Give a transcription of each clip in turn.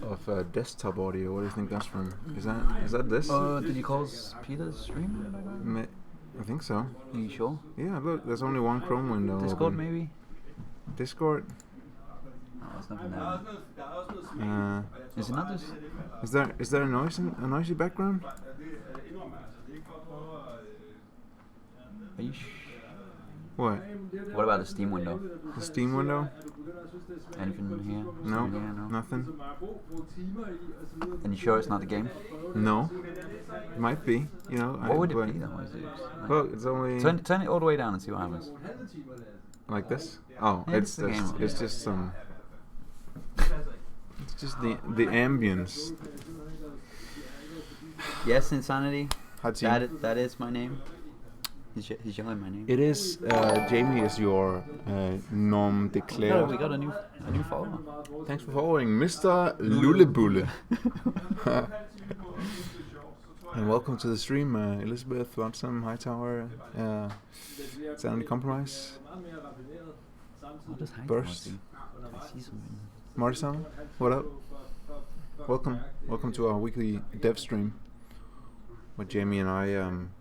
of desktop audio. What do you think that's from? Is that this? Did you close Peter's stream? I think so. Are you sure? Yeah, look, there's only one Chrome window. Discord open. maybe? Discord? Oh, it's nothing there. Is it not this? Is there a noisy background? Are you What? What about the Steam window? The Steam window? Anything here? No, Here, no. nothing. And you sure it's not the game? No, it might be. You know. What would it be then? What is it? Well, it's only Turn it all the way down and see what happens. like this. Oh, Yeah, it's the game. just some. It's just the ambience. Yes, Insanity. Haji. That is my name. He's yelling my name. It is. Jamie is your nom de Oh, claire. we got a new follower. Thanks for following, Mr. Lulebulle. And welcome to the stream, Elizabeth, Lonesome, Hightower, Sanity Compromise, I'll just hang Burst, I see something. Martisan, what up? Welcome to our weekly dev stream, where Jamie and I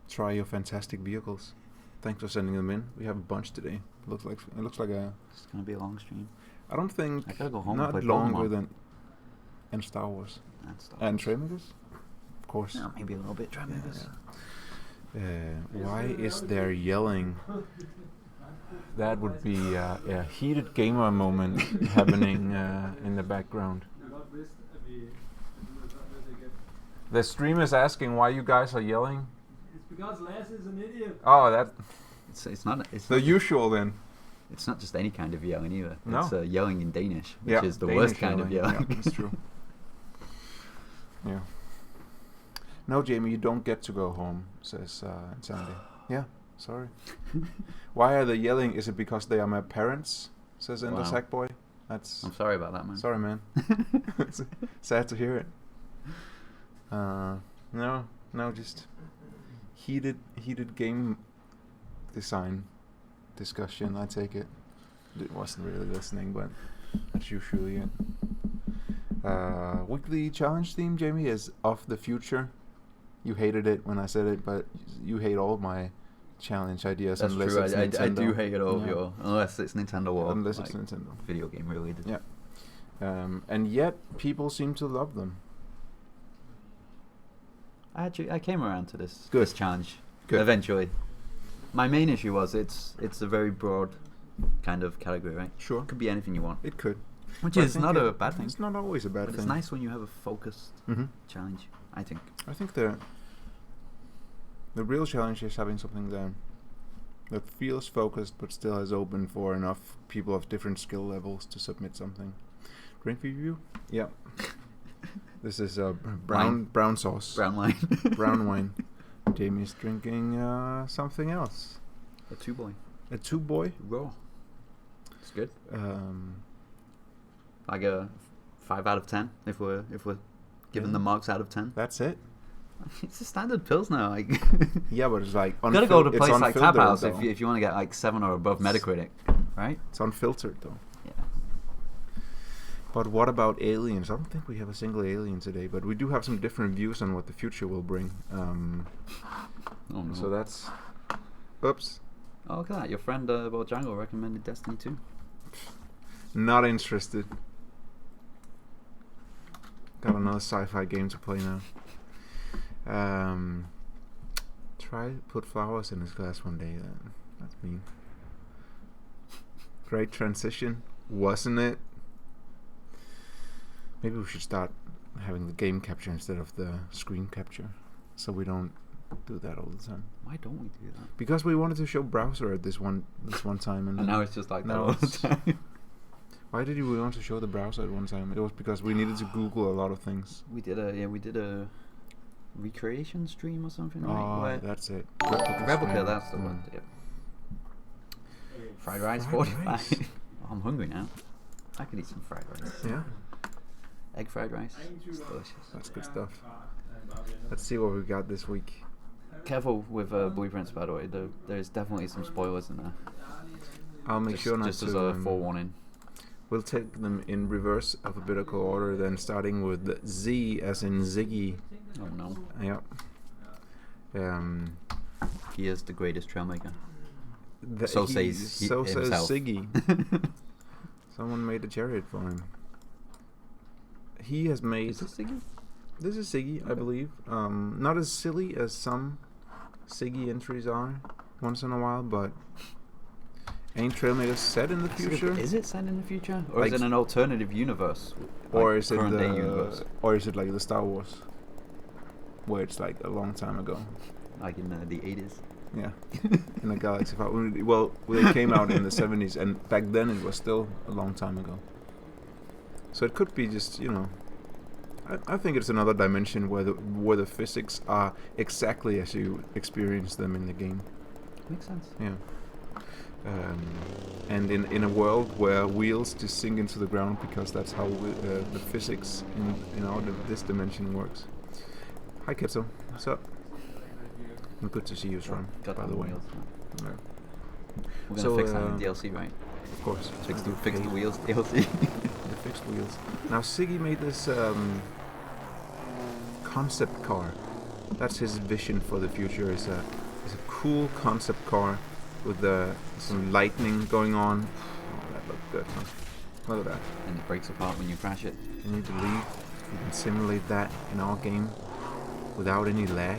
try your fantastic vehicles. Thanks for sending them in. We have a bunch today. It looks like a. It's gonna be a long stream. I don't think I gotta go home and not play longer Pokemon. than Star Wars And Trailmakers, of course. yeah, maybe a little bit. Trailmakers. Why is there yelling? That would be a heated gamer moment happening in the background. The stream is asking why you guys are yelling. It's because Lasse is an idiot. Oh, that It's not. It's the not, usual then. It's not just any kind of yelling either. No. It's yelling in Danish, which Yeah, is the Danish worst kind of yelling. Yeah, that's true. Yeah. No, Jamie, you don't get to go home, says Insanity. Yeah, sorry. Why are they yelling? Is it because they are my parents? Says Ender Wow. Sackboy. That's I'm sorry about that, man. sorry, man. It's sad to hear it. No, just heated game design discussion. I take it. It wasn't really listening, but that's usually it. Weekly challenge theme, Jamie, is of the future. You hated it when I said it, but you hate all my challenge ideas. That's unless true. It's I Nintendo. do hate it all of Yeah. your unless it's Nintendo or Unless like it's Nintendo. video game related. Yeah. And yet people seem to love them. I came around to this Good. this challenge Good. eventually. My main issue was it's a very broad kind of category, right? Sure. It could be anything you want, It could. which But I is think not a bad thing. It's not always a bad But thing. it's nice when you have a focused Mm-hmm. challenge, I think. I think the real challenge is having something that feels focused but still is open for enough people of different skill levels to submit something. Drink review? Yeah. This is brown sauce. Brown line. Brown wine. Jamie's drinking something else. A 2-boy. A 2-boy. Raw. It's good. Um, Like a 5 out of 10 if we're giving the marks out of 10. that's it. It's a standard pills now. Like Yeah, but it's like you gotta go to a it's place like Tap unfiltered, House though. if you want to get like 7 or above Metacritic, right? It's unfiltered though. Yeah. But what about aliens? I don't think we have a single alien today, but we do have some different views on what the future will bring. Oh no. So that's... Oops. Oh, look at that. Your friend Bojangles recommended Destiny 2. Not interested. Got another sci-fi game to play now. Try put flowers in his glass one day. That's mean. Great transition, wasn't it? Maybe we should start having the game capture instead of the screen capture, so we don't do that all the time. Why don't we do that? Because we wanted to show browser at this one time, And now it's just like that now all the it's- time. Why did we want to show the browser at one time? It was because we needed to Google a lot of things. We did a recreation stream or something, Oh, right? Where that's it. Replica, stream. that's the one. Yeah. Fried rice, Fried 45. rice. Oh, I'm hungry now. I could eat some fried rice. Yeah, Egg fried rice. It's delicious. that's good stuff. Let's see what we got this week. Careful with blueprints, by the way. There's definitely some spoilers in there. I'll make sure not just to. as a forewarning. We'll take them in reverse alphabetical order, then starting with the Z as in Ziggy. Oh no. Yeah. He is the greatest trailmaker. So says himself. Ziggy. Someone made a chariot for him. He has made. Is this Ziggy? This is Ziggy, I believe. Not as silly as some Ziggy entries are once in a while, but ain't Trailmakers set in the future? Is it set in the future, or Like is it an alternative universe? Or like is it current day universe? or is it like the Star Wars, where it's like a long time ago? Like in the 80s? Yeah, in a galaxy far. Well, it came out in the 70s, and back then it was still a long time ago. So it could be just, you know, I think it's another dimension where the physics are exactly as you experience them in the game. Makes sense. Yeah. And in a world where wheels just sink into the ground because that's how the physics in this dimension works. Hi Ketsu, what's up? And good to see you, Strom, Got by the way. wheels. Yeah. We're gonna So, fix that in DLC, right? Of course. Fix the wheels DLC. The fixed wheels. Now Siggy made this concept car. That's his vision for the future. Is a cool concept car with some lightning going on. Oh, that looked good, huh? Look at that. And it breaks apart when you crash it. Can you believe we can simulate that in our game without any lag?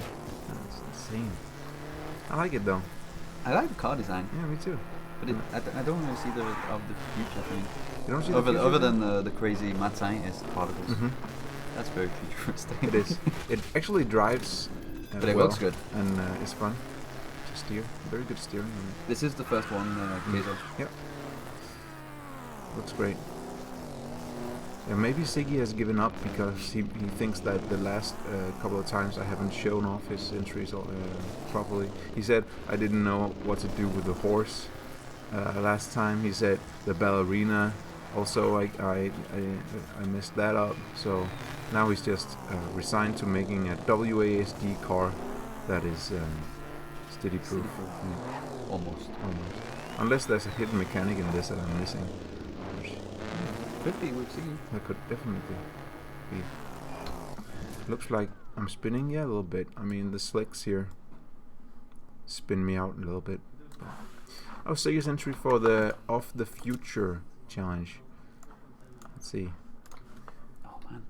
That's insane. I like it though. I like the car design, Yeah, me too. but I don't really see the future thing. You don't see Other the future than there? the crazy mad scientist particles. Mhm. That's very futuristic. It is. It actually drives. But it well looks good. and it's fun to steer. Very good steering. This is the first one, Queso. Yep. Looks great. Yeah, maybe Siggy has given up because he thinks that the last couple of times I haven't shown off his entries properly. He said I didn't know what to do with the horse last time. He said the ballerina. Also, I messed that up. So now he's just resigned to making a WASD car that is steady proof. Yeah. Almost. Unless there's a hidden mechanic in this that I'm missing. 50 with Siggy. That could definitely be. Looks like I'm spinning, yeah, a little bit. I mean, the slicks here spin me out a little bit. Oh, Sega's entry for the Of the Future challenge. Let's see. Oh man.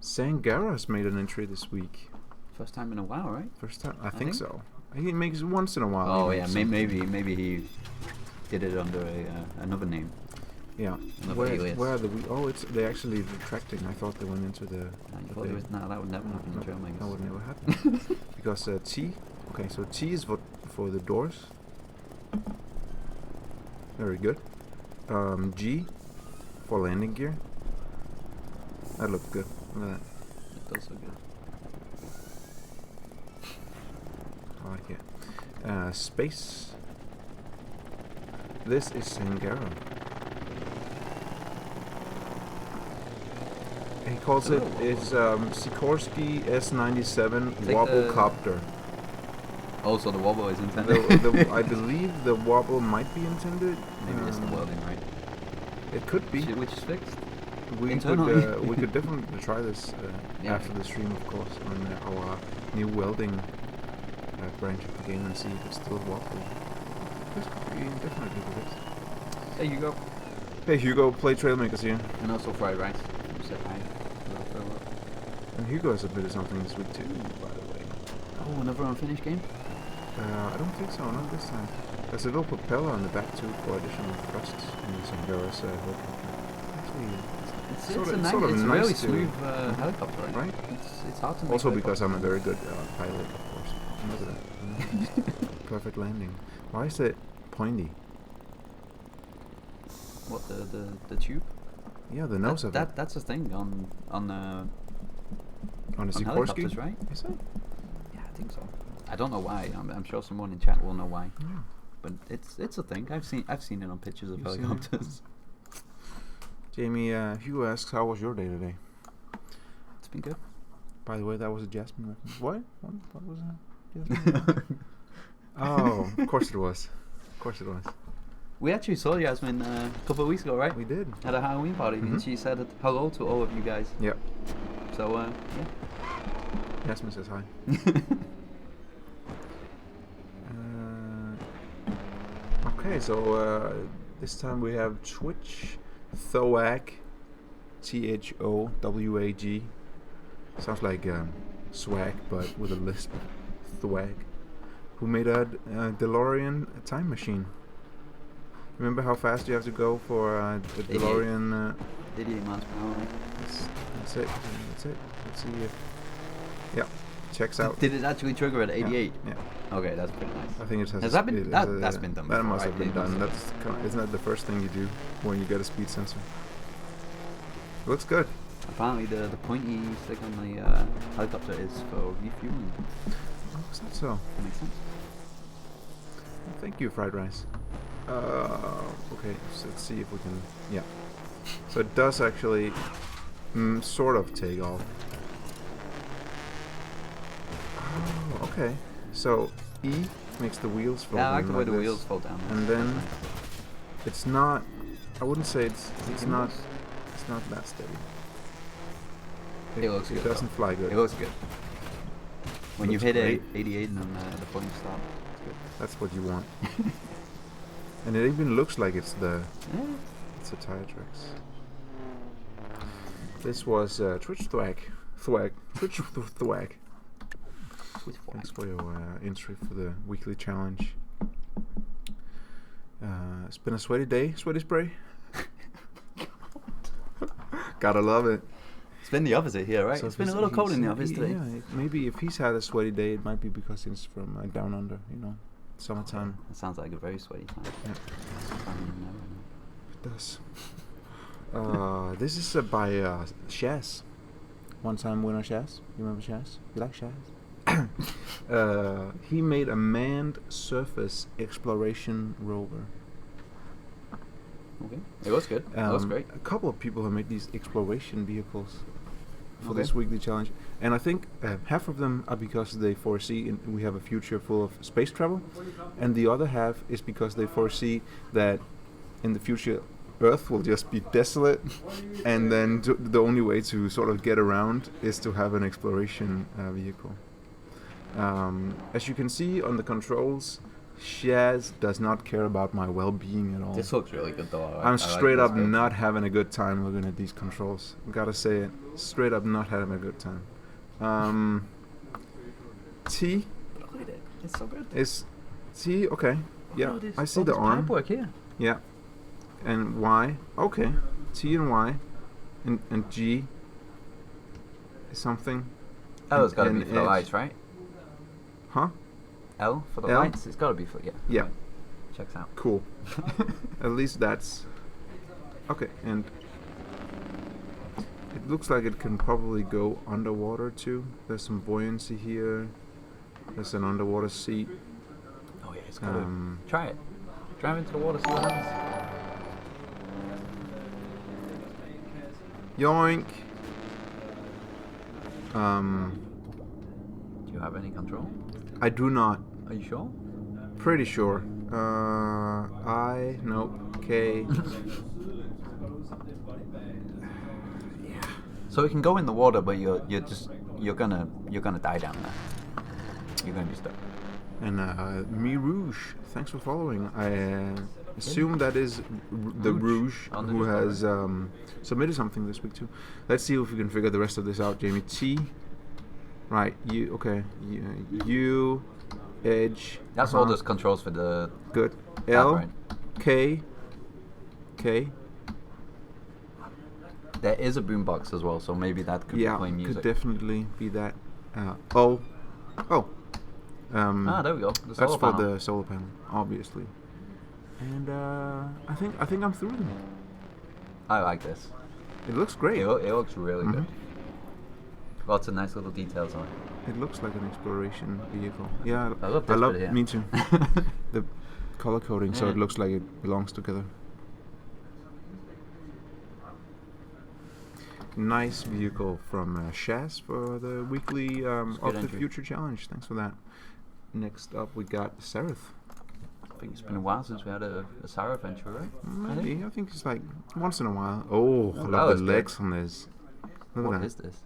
Sangara's made an entry this week. First time in a while, right? First time? I think so. He makes it once in a while. Oh he yeah, makes something. maybe he did it under another name. Yeah. Another alias. Where are the oh, they're actually retracting. I thought they went into the. No, that would never happen in Trailmakers. That would never happen. Because T. Okay, so T is for the doors. Very good. G for landing gear. That looked good. Look at that. It does look good. I like it. Space. This is Sangara. He calls it Sikorsky S92 Take Wobblecopter. Oh, so the wobble is intended. I believe the wobble might be intended. Maybe it's the welding, right? It could be. Which is fixed. We could definitely try this Yeah. after the stream, of course, on our new welding branch of the game and see if it's still wobbly. This could be definitely the best. There you go. Hey Hugo, play Trailmakers here. And also fried rice. You said hi. And Hugo has submitted something this week too, by the way. Oh, another unfinished game? I don't think so, not this time. There's a little propeller on the back too for additional thrusts in the Sangara's helicopter. Actually, It's sort of a nice really to- smooth helicopter, right? right? It's hard to make Also because I'm a helicopters. very good pilot, of course. Look at that. Perfect landing. Why is it pointy? What, the tube? Yeah, the nose of it. That's a thing on On a on Sikorsky? helicopters, right? Is it? Yeah, I think so. I don't know why. I'm sure someone in chat will know why. Yeah. But it's a thing. I've seen it on pictures of You've seen it? helicopters. Jamie, Hugo asks, how was your day today? It's been good. By the way, that was a Jasmine reference. What? What was that? Jasmine? Oh, of course it was. Of course it was. We actually saw Yasmin a couple of weeks ago, right? We did. At a Halloween party, and she said hello to all of you guys. Yep. So, yeah. Yasmin says hi. Okay, so this time we have Twitch Thowag, THOWAG. Sounds like swag, but with a lisp. Thowag, who made a DeLorean time machine. Remember how fast you have to go for a DeLorean? 88 miles per hour. That's it. That's it. Let's see if. Yeah, checks out. Did it actually trigger at 88? Yeah. Okay, that's pretty nice. I think it has. Has that been that's been done? That before, must right? have been done. That's isn't that the first thing you do when you get a speed sensor? Looks good. Apparently, the pointy stick on the helicopter is for refueling. Oh, is that so? That makes sense. Well, thank you, fried rice. Okay, so let's see if we can. Yeah. So it does actually sort of take off. Oh, okay. So E makes the wheels fall down. Yeah, I like the way like the this. wheels fall down. And then it's not. I wouldn't say it's not. It's It's not that steady. It looks good, It doesn't though. fly good. It looks good. When you Looks hit great. 88 and then the pointy stop, it's good. That's what you want. And it even looks like it's the Yeah. it's a tire tracks. This was Twitch Thwag. Twitch Thwag. Thanks for your entry for the weekly challenge. It's been a sweaty day, sweaty spray. Gotta love it. It's been the opposite here, right? So It's if been a he's- little cold in the he's- office today. Yeah, maybe if he's had a sweaty day, it might be because he's from down under, summertime. That sounds like a very sweaty time. Yeah. It does. This is by Shaz. One-time winner Shaz. You remember Shaz? You like Shaz? He made a manned surface exploration rover. Okay. It was good. It was great. A couple of people have made these exploration vehicles for Okay. this weekly challenge, and I think half of them are because they foresee we have a future full of space travel, and the other half is because they foresee that in the future Earth will just be desolate, and then the only way to sort of get around is to have an exploration vehicle. As you can see on the controls, Shaz does not care about my well-being at all. This looks really good though. I'm straight up not having a good time looking at these controls. Gotta say it. Straight up not having a good time. T Look at it. It's so good. is T. Okay. Yeah, Oh, this- I see oh, the this arm. pipework here. Yeah. And Y. Okay. T and Y. And G is something. L has got to be and for the H. lights, right? Huh? L for the L? lights. It's got to be for Yeah. right. Checks out. Cool. At least that's okay. And it looks like it can probably go underwater too. There's some buoyancy here. There's an underwater seat. Oh yeah, it's got try it. Drive into the water, see what happens. Yoink. Do you have any control? I do not. Are you sure? Pretty sure. I nope. K. So it can go in the water, but you're gonna die down there. You're gonna be stuck. And Mi Rouge. Thanks for following. I assume that is the Rouge on the who Discord, has submitted something this week too. Let's see if we can figure the rest of this out, Jamie. T. Right. You. Okay. U. Edge. That's all those controls for the. Good. L. Right. K. K. There is a boombox as well, so maybe that could be playing music. Could definitely be that. O. Oh. There we go. The That's solar for panel. the solar panel, obviously. And I think I'm through them. I like this. It looks great. It looks really good. Lots of nice little details on it. It looks like an exploration vehicle. Yeah, I love this bit here. Me too. The color coding, so Yeah. it looks like it belongs together. Nice vehicle from Shaz for the weekly It's a Of good the entry. Future challenge. Thanks for that. Next up, we got Seraph. I think it's been a while since we had a Sarah adventure, right? Maybe. I think it's like once in a while. Oh, I that love was the good. legs on this. Look What at that. is this?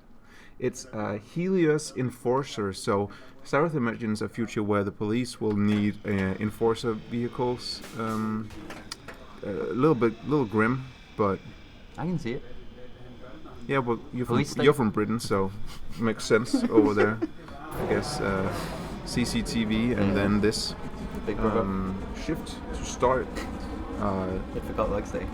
It's a Helius Enforcer. So Sarah imagines a future where the police will need enforcer vehicles. A little grim, but I can see it. yeah. Well, you're Police from Britain, so makes sense over there. I guess CCTV and then this The big brother. shift to start. It forgot legs day.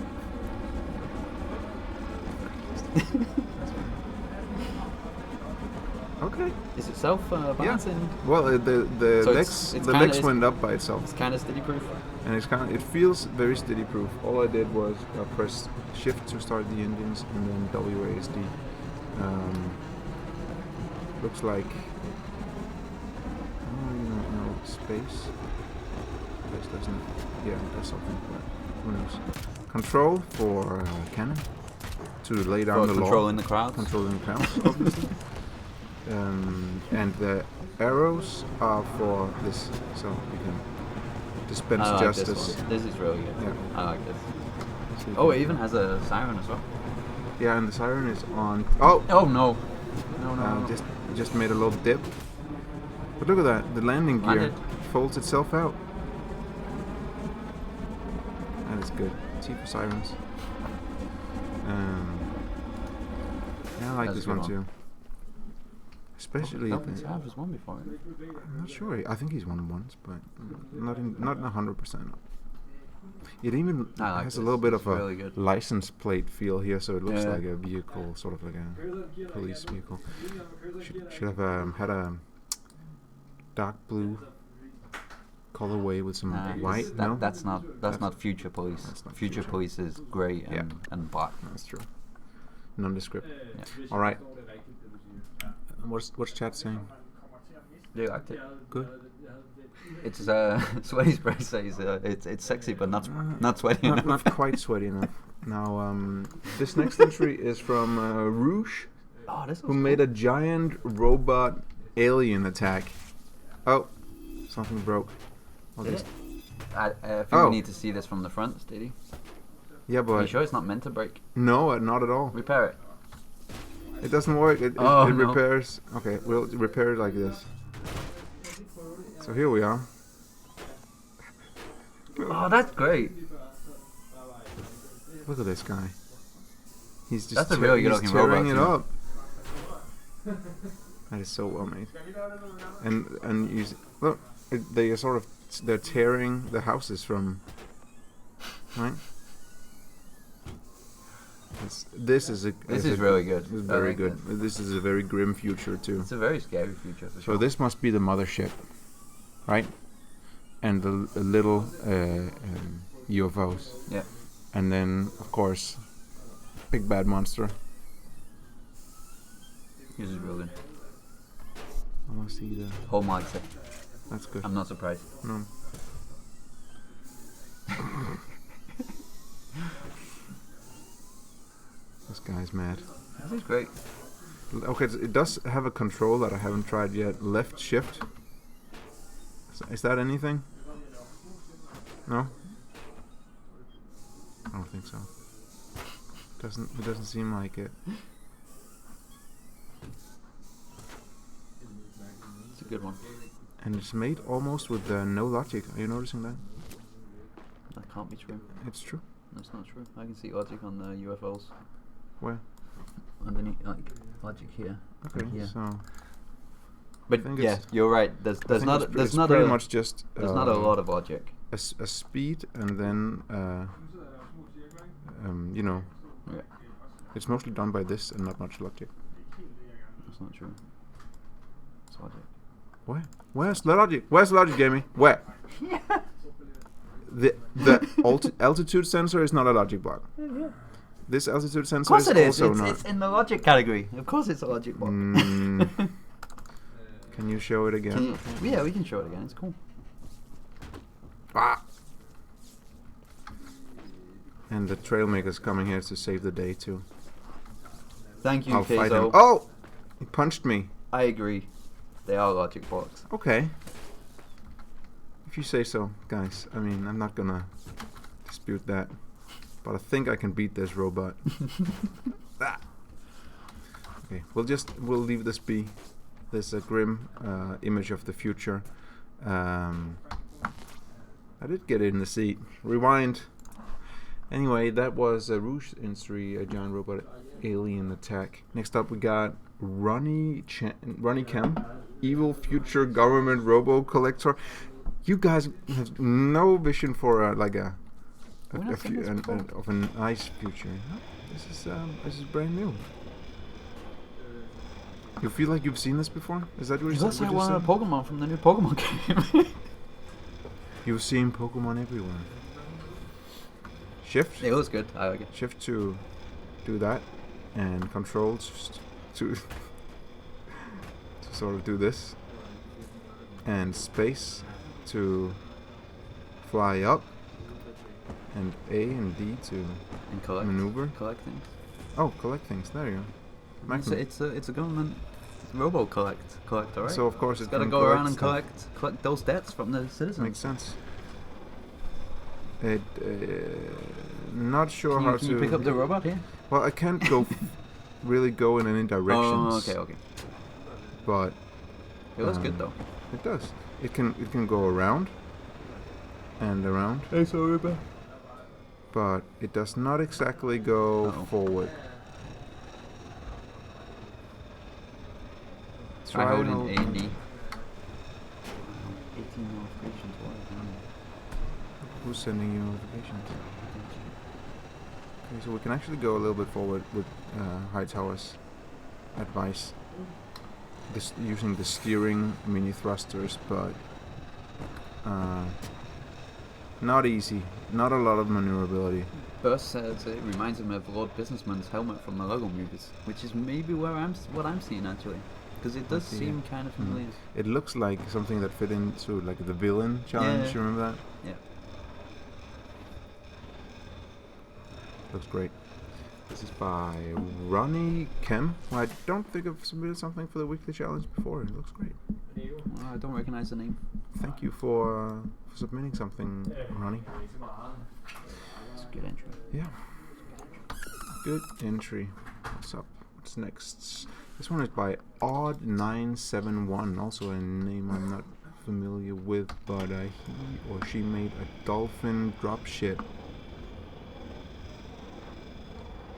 Okay. Is it self balancing? Well, the So legs it's the kinda- legs it's- went up by itself, It's kind of steady proof. and it feels very steady proof. All I did was press shift to start the engines and then WASD. Looks like no space. Space doesn't. Yeah, it does something, but who knows? Control for cannon to lay down For the law. controlling the crowds. Controlling the crowds, obviously. And the arrows are for this, so you can dispense I like justice. this one. This is really good. Yeah. I like this. So you Oh, can- it even has a siren as well. yeah, and the siren is on. Oh, Oh no. No, no. just made a little dip. But look at that, the landing gear Landed. folds itself out. That is good. T for sirens. Yeah, I like That's this a good one too. Especially, Dolphin Dropship has won before. I'm not sure. I think he's won once, but not 100%. It even I like has a this. little bit It's of a really good. license plate feel here, so it looks Yeah. like a vehicle, sort of like a police vehicle. Should have had a dark blue colorway with some white. No, That's not future police. That's not Future future. police is grey Yeah. and black. that's true. Nondescript. Yeah. All right. What's chat saying? They liked it. Good. It's Sweaty Spray says it's sexy but not sweaty Not, enough. not quite sweaty enough. Now, this next entry is from Rouge, Oh, this who was made a giant robot alien attack. Oh, something broke. Well, Did this- it? I think Oh. we need to see this from the front, Steady. Yeah, Are you but sure it's not meant to break? no, not at all. Repair it. It doesn't work. It Oh, no. repairs. Okay, we'll repair it like this. So here we are. Oh, that's great. Look at this guy. He's just That's a really good he's looking tearing robot, it up. That is so well made. And you look, they are sort of they're tearing the houses from. Right. This is really good. This is I very like good. This is a very grim future too. It's a very scary future for So sure. this must be the mothership, right? And the little UFOs. Yeah. And then, of course, big bad monster. This is real good. I want to see the. Home likes it. That's good. I'm not surprised. No. This guy's mad. This is great. Okay, it does have a control that I haven't tried yet. Left shift. Is that anything? No. I don't think so. It doesn't seem like it. It's a good one. And it's made almost with no logic. Are you noticing that? That can't be true. It's true. That's not true. I can see logic on the UFOs. Where? Underneath, like logic here. Okay, Here. so But think yeah, it's- you're right. There's I think not it's there's it's not pretty a much just there's not a lot of logic. a speed and then you know, Yeah. it's mostly done by this and not much logic. That's not true. It's logic. Where? Where's the logic? Where's the logic, Jamie? Where? The altitude sensor is not a logic block. This altitude Of sensor course is it is. also It's, not. it's in the logic category. Of course it's a logic block. Can you show it again? Can you, yeah, we can show it again. It's cool. Ah! And the Trailmakers coming here to save the day too. Thank you, I'll fight him. Keizo. Oh! He punched me. I agree. They are logic blocks. Okay. If you say so, guys. I mean, I'm not gonna dispute that. But I think I can beat this robot. Ah. Okay, we'll leave this be. This grim image of the future. I did get it in the seat. Rewind. Anyway, that was Rouge Industry, a giant robot alien attack. Next up, we got Ronnie Chem, evil future government robo collector. You guys have no vision for of a nice future. No, this is brand new. You feel like you've seen this before? Is that what you're saying? That's like one of the Pokemon from the new Pokemon game. You've seen Pokemon everywhere. Shift. It was good. I like it. Shift to do that, and controls to sort of do this, and space to fly up, and A and D to collect, maneuver. Collect things. Oh, collect things. There you go. It's a government robo collector, right? So of course it's got to go around and collect those debts from the citizens. Makes sense. It not sure how to. Can you pick up the robot here? Well, I can't really go in any directions. Oh, okay. But it looks good though. It does. It can go around and around. Hey, sorry about. But it does not exactly go forward. Try holding A and D. 18 notifications. Who's sending you notifications? Okay, so we can actually go a little bit forward with Hightower's advice. Using the steering mini thrusters, but not easy. Not a lot of maneuverability. Buzz says it reminds him of Lord Businessman's helmet from the Lego movies, which is maybe what I'm seeing actually, because it does seem kind of familiar. It looks like something that fit into like the villain challenge. You remember that? Yeah. Looks great. This is by Ronnie Chem. Well, I don't think I've submitted something for the weekly challenge before. It looks great. I don't recognize the name. Thank you for submitting something, Ronnie. It's a good entry. Yeah. Good entry. What's up? What's next? This one is by Odd971. Also a name I'm not familiar with, but he or she made a Dolphin Dropship.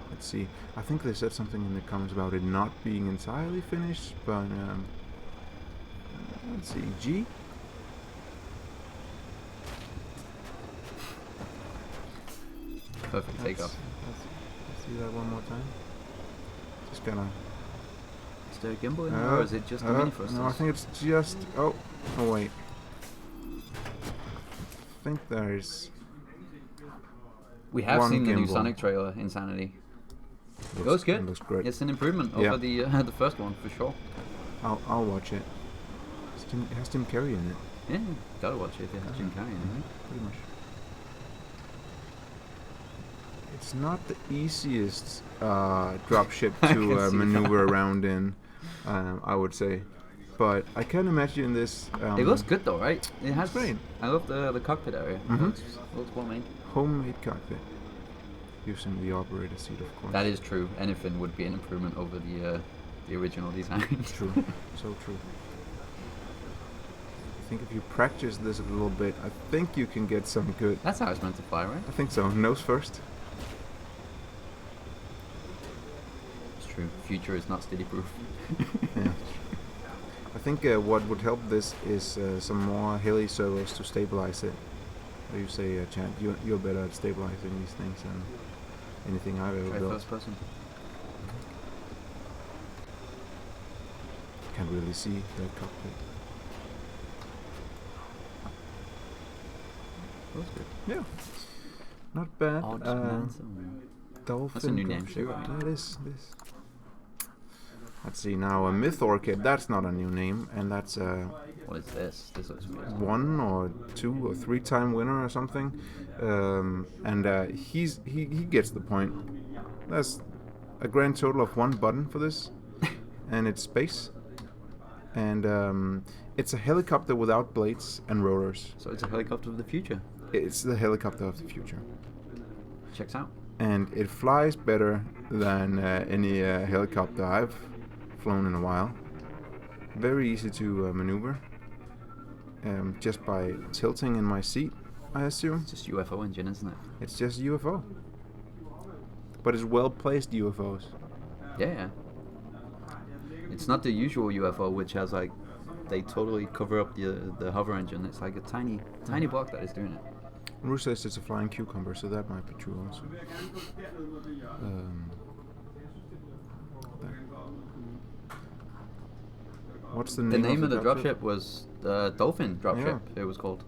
Let's see. I think they said something in the comments about it not being entirely finished, but let's see. G. Perfect takeoff. Let's see that one more time. Just gonna. Is there a gimbal in there, or is it just a mini thrusters? No, I think it's just. Oh wait. I think there's. We have seen the new gimbal. Sonic trailer, Insanity. It looks good. It looks great. It's an improvement over the first one for sure. I'll watch it. It has Tim Curry in it. Yeah, gotta watch it if it has Jim Carrey in it. Pretty much. It's not the easiest dropship to maneuver around in, I would say. But I can imagine this. It looks good though, right? It has. Great. I love the cockpit area. Mm-hmm. Looks well made. Homemade cockpit. Using the operator seat, of course. That is true. Anything would be an improvement over the original design. True. So true. I think if you practice this a little bit, I think you can get some good. That's how it's meant to fly, right? I think so. Nose first. It's true. Future is not steady proof. Yeah. I think what would help this is some more heli servos to stabilize it. What do you say, Chad? You're better at stabilizing these things than anything I've ever Try built. first person. Can't really see the cockpit. That's good. Yeah. Not bad. Dolphin. That's a new name too, right? That is. Let's see now. A Myth Orchid. That's not a new name, and that's What is this? This looks weird. 1 or 2 or 3-time winner or something. He gets the point. That's a grand total of 1 button for this, and it's space. and it's a helicopter without blades and rotors. So it's a helicopter of the future. It's the helicopter of the future. Checks out. And it flies better than any helicopter I've flown in a while. Very easy to maneuver, just by tilting in my seat, I assume. It's just UFO engine, isn't it? It's just UFO. But it's well-placed UFOs. Yeah. It's not the usual UFO, which has like, they totally cover up the hover engine. It's like a tiny block that is doing it. Ru says it's a flying cucumber, so that might be true also. What's the name of the dropship? Was the Dolphin Dropship. Yeah. It was called.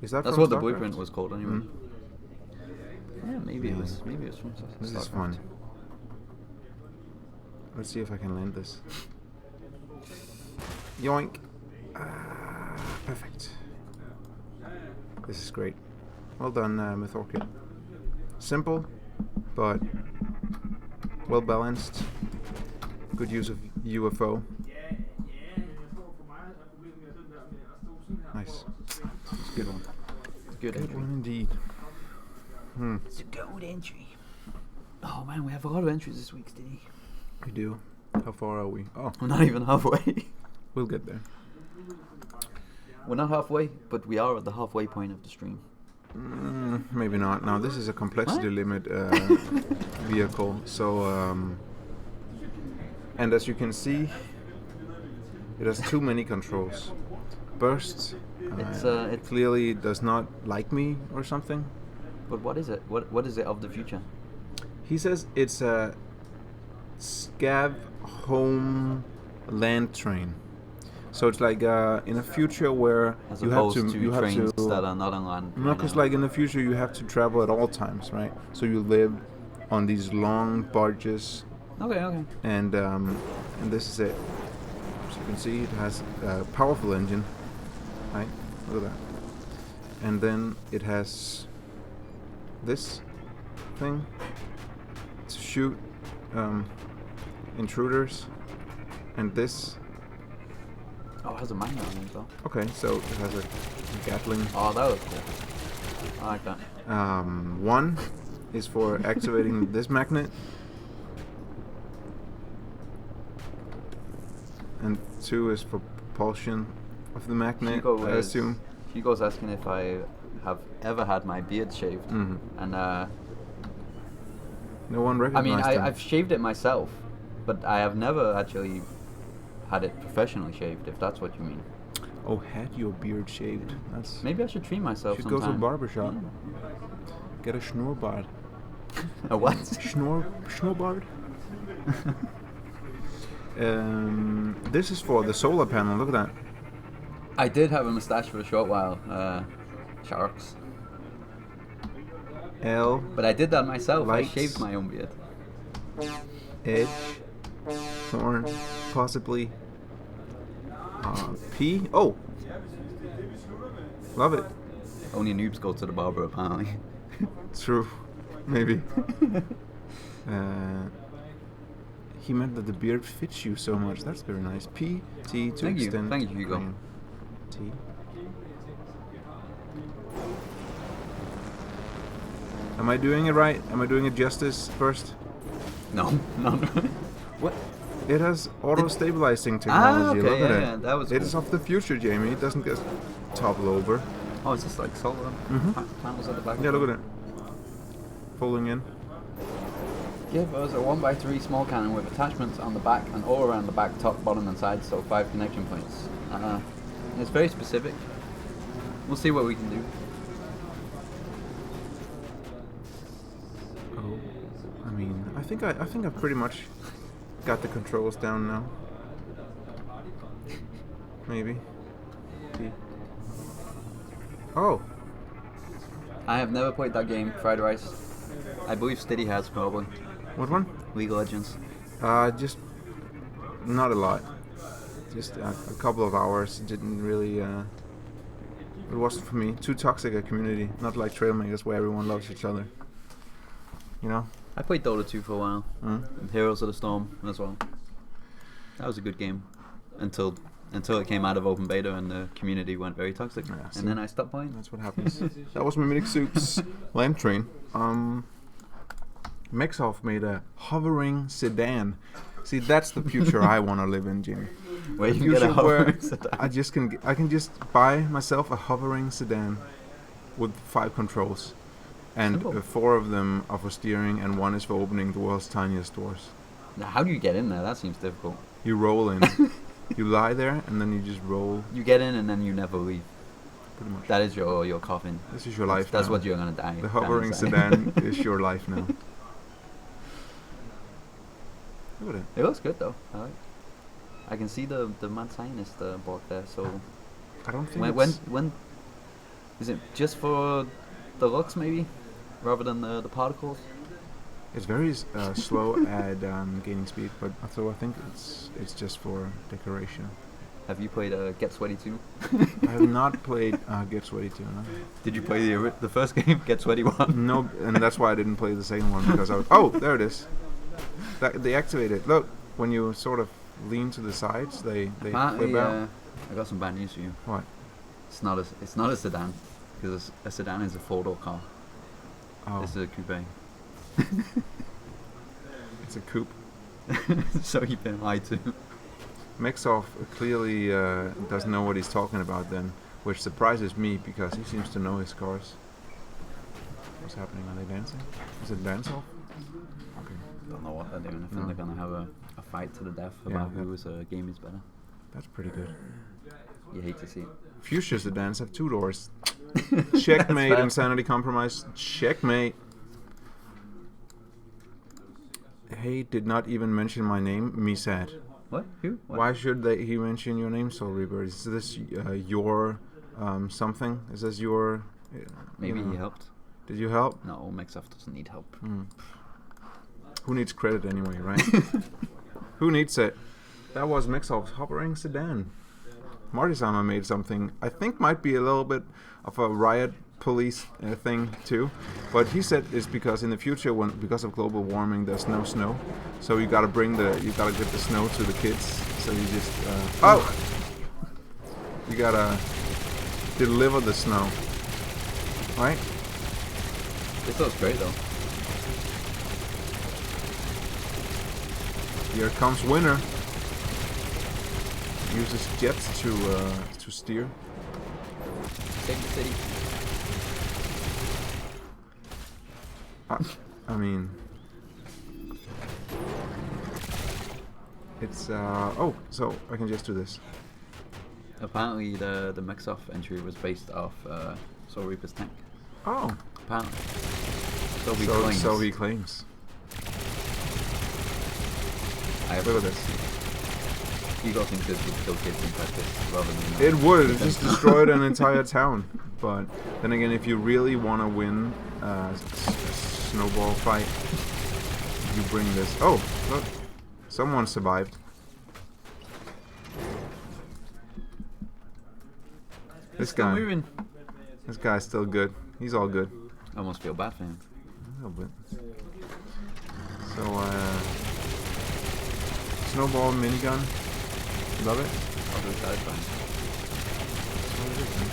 Is that That's from what the StarCraft? blueprint was called anyway. Mm. Yeah, maybe it was from This StarCraft. is fun. Let's see if I can land this. Yoink! Perfect. This is great. Well done, Mythorkid. Simple, but well balanced. Good use of UFO. Nice. It's a good one. It's a good entry. one indeed. It's a good entry. Oh man, we have a lot of entries this week, Stevie. We do. How far are we? Oh, We're not even halfway. we'll get there. We're not halfway, but we are at the halfway point of the stream. Maybe not. Now this is a complexity limit vehicle, so and as you can see, it has too many controls. Burst. It clearly does not like me or something. But what is it? What is it of the future? He says it's a scav home land train. So it's like in a future where As you have opposed to you have trains to that are not on land. no, because like in the future you have to travel at all times, right? So you live on these long barges, Okay. and this is it. So you can see it has a powerful engine, right? Look at that. And then it has this thing to shoot intruders, and this. Oh, it has a magnet on it as well. Okay, so it has a Gatling. Oh, that was cool. I like that. One is for activating this magnet, and two is for propulsion of the magnet, I assume. Hugo's asking if I have ever had my beard shaved, and No one I mean, recognized him. I've shaved it myself, but I have never actually had it professionally shaved, if that's what you mean. Oh, had your beard shaved. That's Maybe I should trim myself should go sometime. to a barbershop. Get a schnurrbart. A what? Schnurrbart. This is for the solar panel. Look at that. I did have a mustache for a short while. Sharks. L, But I did that myself. Lights. I shaved my own beard. edge, horn, possibly. P. Oh, love it. Only noobs go to the barber, apparently. True, maybe. He meant that the beard fits you so much. That's very nice. P, T to Thank you. extend. Thank you, Hugo. green. T. Am I doing it right? Am I doing it justice first? No. What? It has auto-stabilizing technology. okay, Look at yeah, it. that was It cool. is of the future, Jamie. It doesn't just topple over. Oh, it's just like solar panels at the back. Yeah, look at it. Folding in. Give us a 1x3 small cannon with attachments on the back and all around the back, top, bottom and sides, so 5 connection points. It's very specific. We'll see what we can do. Oh, I mean, I think I've pretty much got the controls down now. Maybe. P. Oh, I have never played that game, Fried Rice. I believe Steady has, probably. what one? League of Legends. Just not a lot. Just a couple of hours. Didn't really. It wasn't for me. Too toxic a community. Not like Trailmakers where everyone loves each other. You know. I played Dota 2 for a while. Mm. And Heroes of the Storm as well. That was a good game. Until until it came out of open beta and the community went very toxic. Yeah, see. And then I stopped playing. That's what happens. That was Mimic Soup's Lamp Train. Mexoff made a hovering sedan. See, that's the future I want to live in, Jimmy. Where The you can get a future where hovering sedan. I can just buy myself a hovering sedan with 5 controls, and Simple. 4 of them are for steering, and 1 is for opening the world's tiniest doors. Now, how do you get in there? That seems difficult. You roll in, you lie there, and then you just roll. You get in and then you never leave. Pretty much. That is your coffin. This is your life. That's now. what you're gonna die. The hovering inside. sedan is your life now. Look at it. It looks good though. I can see the mad scientist board there. So I don't think when is it just for the looks maybe, rather than the particles? it's very slow at gaining speed, but so I think it's just for decoration. Have you played Get Sweaty 2? I have not played Get Sweaty 2. No? Did you play the first game, Get Sweaty 1? No, and that's why I didn't play the second one, because I was... Oh, there it is. They activate it. Look, when you sort of lean to the sides, they Apparently, flip out. I got some bad news for you. What? It's not a sedan, because a sedan is a 4-door car. Oh, This is a coupe. it's a coupe. So you've been lied to. Mexoff clearly doesn't know what he's talking about then, which surprises me because he seems to know his cars. What's happening? Are they dancing? Is it dance off? Okay. Don't know what they're doing. I think No. they're gonna have a fight to the death Yeah, about that- whose game is better. That's pretty good. You hate to see it. Fuchsia sedans have 2 doors. Checkmate, fair. insanity compromise. Checkmate. Hey, did not even mention my name. Me sad. What? Who? What? Why should he mention your name, Soul Reaper? Is this your something? Is this your... Maybe you know, he helped. Did you help? No, Mexoff doesn't need help. Who needs credit anyway, right? Who needs it? That was Mexoff's hovering sedan. Marty-sama made something I think might be a little bit of a riot police thing too, but he said it's because in the future, because of global warming, there's no snow, so you gotta get the snow to the kids. So you just you gotta deliver the snow, right? This looks great though. Here comes winter. Uses jets to steer. Save the city. I mean, it's oh, so I can just do this. Apparently the Mexoff entry was based off Soul Reaper's tank. Oh, Apparently. So he claims. I have Look at this. Ego thinks this would kill kids in practice rather than... It would. It just destroyed an entire town. But then again, if you really want to win a snowball fight, you bring this. Oh, look. Someone survived. This Still guy. moving. This guy's still good. He's all good. I almost feel bad for him. A little bit. So, snowball minigun. Love it. I'll do that fine. That's what it is, man.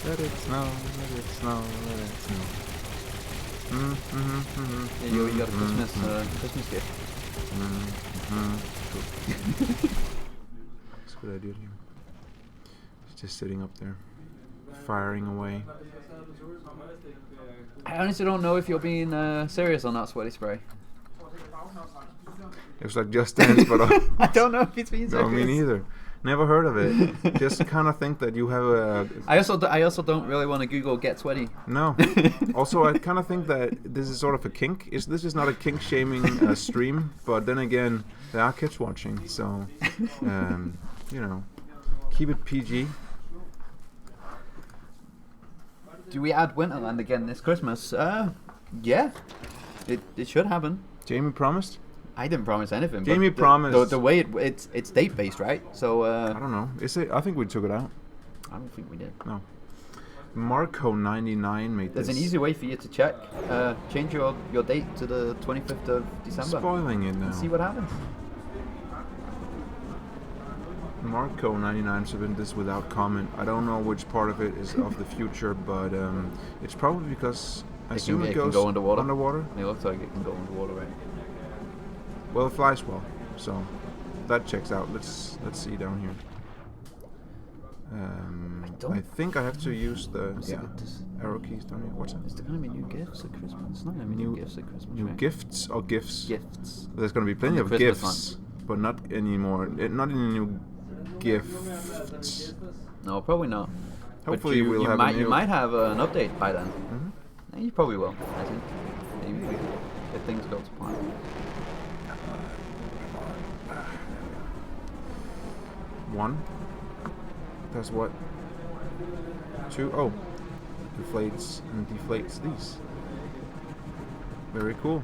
Let it snow, let it snow, let it snow. Yeah, you got a Christmas gift. That's a good idea, Jim. He's just sitting up there, firing away. I honestly don't know if you're being serious on that sweaty spray. It was like Just Dance, but I don't know if it's being serious. no, me neither. Never heard of it. Just kind of think that you have a... I also don't really want to Google get sweaty. No. Also, I kind of think that this is sort of a kink. This is not a kink-shaming stream, but then again, there are kids watching, so, you know, keep it PG. Do we add Winterland again this Christmas? Yeah. It should happen. Jamie promised? I didn't promise anything. Jamie but promised. The way it's date based, right? So I don't know. Is it? I think we took it out. I don't think we did. No. Marco 99 made There's this. an easy way for you to check. Change your date to the 25th of December. Spoiling it now. And see what happens. Marco 99 submitted this without comment. I don't know which part of it is of the future, but it's probably because I assume it can goes go underwater. underwater. It looks like it can go underwater, right? Well, it flies well, so that checks out. Let's see down here. I think I have to use the arrow keys down here. What's that? Is there going to be new gifts at Christmas? It's not going to be new gifts at Christmas, New right? gifts or gifts? Gifts. There's going to be plenty On of the Christmas gifts, but not any more. Not any new gifts. No, probably not. Hopefully but we'll have a new... You might have an update by then. Mm-hmm. You probably will, I think. Maybe if things go to plan. One. That's what? Two. Oh. Inflates and deflates these. Very cool.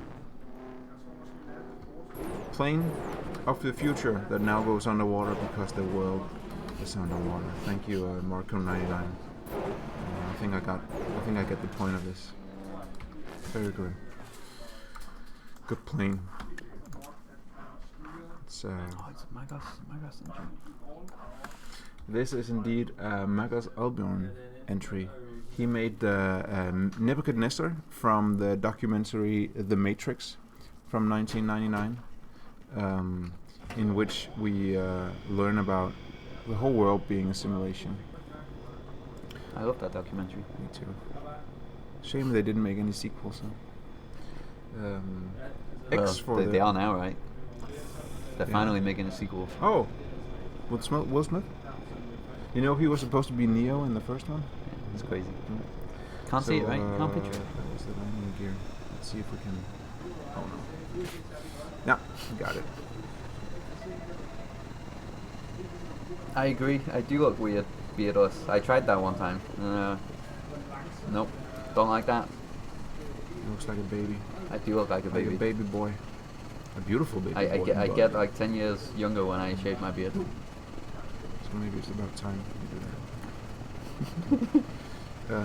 Plane of the future that now goes underwater because the world is underwater. Thank you, Marco 99. I think I get the point of this. Very good. Good plane. It's It's Magos engine. This is indeed Magos Albion entry. He made Nebuchadnezzar from the documentary The Matrix from 1999, in which we learn about the whole world being a simulation. I love that documentary. Me too. Shame they didn't make any sequels. Huh? They are now, right? They're finally making a sequel. Oh, Will Smith? You know he was supposed to be Neo in the first one? Yeah, it's crazy. Can't see it, right? Can't picture it. That was the landing gear. Let's see if we can... Oh no. Yeah, got it. I agree. I do look weird, beardless. I tried that one time. Nope. Don't like that. Looks like a baby. I do look like a baby. Like a baby boy. A beautiful baby I boy. get like 10 years younger when I shave my beard. So maybe it's about time to do that.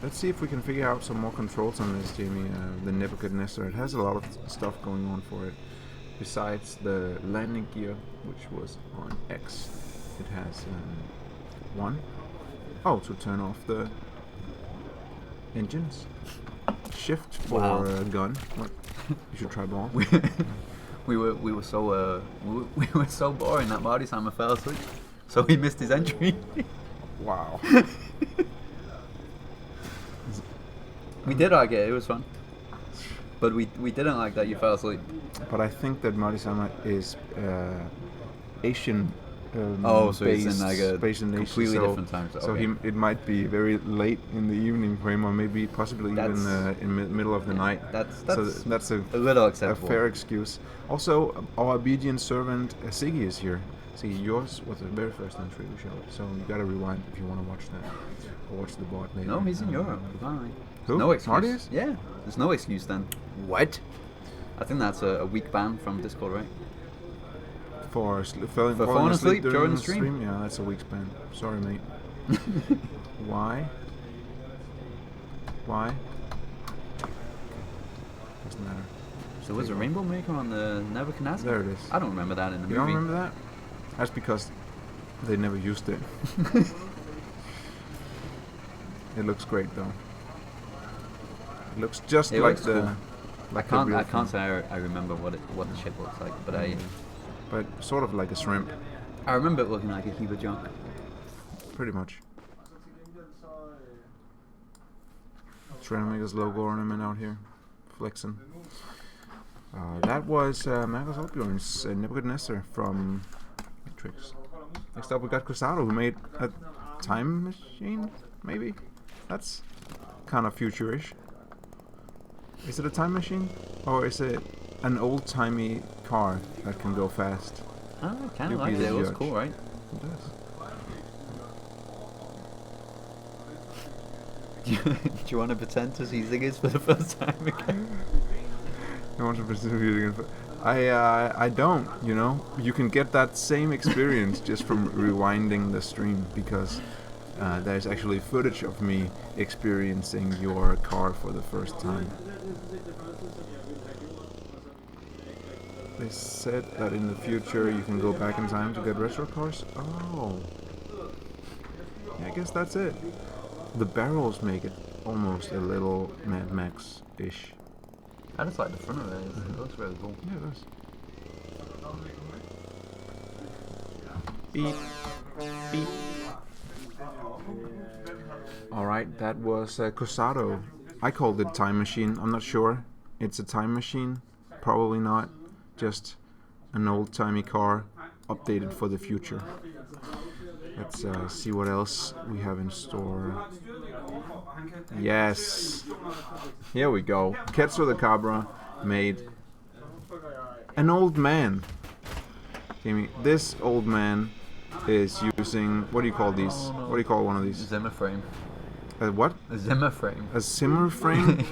Let's see if we can figure out some more controls on this, Jamie. The Nebuchadnezzar. It has a lot of stuff going on for it. Besides the landing gear, which was on X, it has one. Oh, to turn off the engines. Shift for gun. What? You should try ball. we were so boring that Marty Simon fell asleep, so he missed his entry. Wow. We did like it. It was fun, but we didn't like that you fell asleep. But I think that Marty-sama is Asian. So he's in like a Asian nation, completely different time zone. So it might be very late in the evening for him, or maybe possibly even in the middle of the night. That's a little acceptable. A fair excuse. Also, our obedient servant Siggy is here. See, yours was the very first entry we showed, so you gotta rewind if you want to watch that, or watch the bot later. No, he's in Europe. Fine. Who? No excuse. Marty is? Yeah, there's no excuse then. What? I think that's a week ban from Discord, right? For falling asleep during the stream? Yeah, that's a week's ban. Sorry, mate. Why? Doesn't matter. So was a rainbow maker on the Nebuchadnezzar? There it is. I don't remember that in the movie. You don't remember that? That's because they never used it. It looks great though. It looks just it like looks the. cool. Like I can't say I remember what the ship looks like, but But sort of like a shrimp. I remember it looking like a heap of junk. Pretty much. Trailmakers logo ornament out here, flexing. That was Magos Alpion's Nebuchadnezzar from Matrix. Next up we got Cassano, who made a time machine, maybe? That's kind of future-ish. Is it a time machine? Or is it an old-timey car that can go fast? Oh, I kind of You like be it. the It looks judge. cool, right? It does. Do you want to pretend to see Ziggers for the first time again? I want to pursue it. I don't, you know. You can get that same experience just from rewinding the stream, because there's actually footage of me experiencing your car for the first time. They said that in the future you can go back in time to get retro cars. Oh. Yeah, I guess that's it. The barrels make it almost a little Mad Max-ish. I just like the front of it. It looks really cool. Yeah, it does. Beep. Beep. Alright, that was Cassano. I called it Time Machine. I'm not sure. It's a time machine. Probably not. Just an old-timey car updated for the future. Let's see what else we have in store. Yes. Here we go. Ketsu the Cabra made an old man. Jamie, this old man is using, what do you call these? What do you call one of these? Zimmer frame. A what? A Zimmer frame. A Zimmer frame?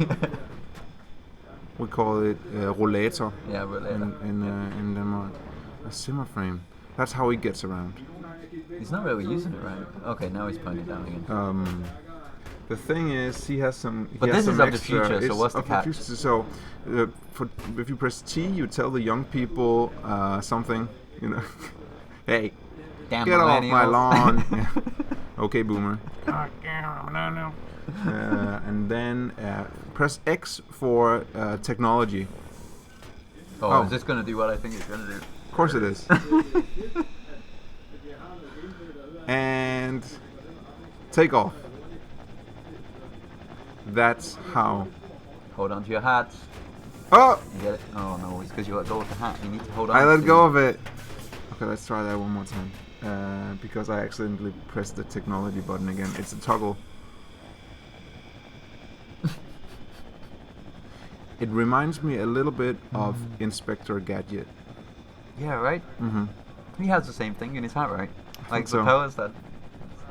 We call it rollator. Yeah, rollator. In Denmark. A Zimmer frame. That's how he gets around. He's not really using it right. Okay, now he's pointing down again. The thing is, he has some. But this is of the future, so what's the catch? So, if you press T, you tell the young people something. You know, hey, Damn get off my lawn. Yeah. Okay, boomer. And then press X for technology. Oh, is this gonna do what I think it's gonna do? Of course it is. And take off. That's how. Hold on to your hat. Oh! You get it? Oh no, it's because you let go of the hat. You need to hold on. I let go of it. Okay, let's try that one more time. Because I accidentally pressed the technology button again. It's a toggle. It reminds me a little bit of Inspector Gadget. Yeah, right? Mm-hmm. He has the same thing in his hat, right? Like the powers that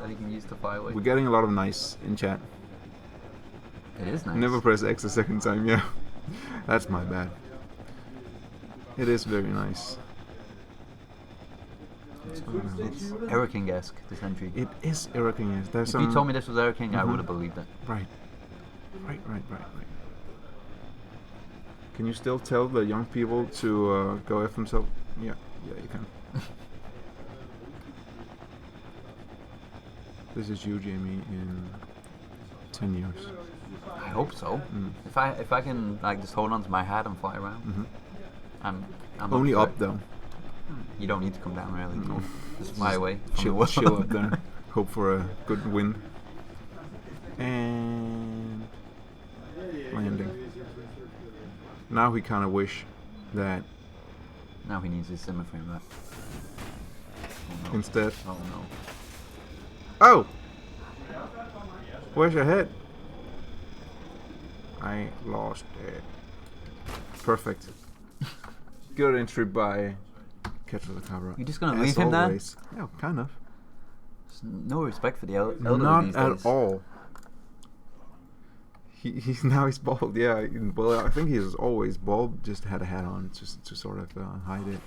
he can use to fly away. We're getting a lot of nice in chat. It is nice. Never press X a second time, yeah. That's my bad. It is very nice. It's Eric King-esque, this entry. It is Eric King. If you told me this was Eric King, I would have believed it. Right. Right. Can you still tell the young people to go F themselves? Yeah, you can. This is you, Jamie, in 10 years. I hope so. If I can like just hold on to my hat and fly around, I'm only up though. You don't need to come down really. No. Just fly away. Chill up there. Hope for a good wind. And landing. Now we kind of wish that. Now he needs his Zimmer frame back. Oh, no. Instead. Oh no. Oh! Where's your head? I lost it. Perfect. Good entry by Ketsu the Cabra. You're just gonna leave him there? Yeah, kind of. There's no respect for the elderly Not these at days. all. He's bald. Yeah. Well, I think he was always bald. Just had a hat on just to sort of hide it.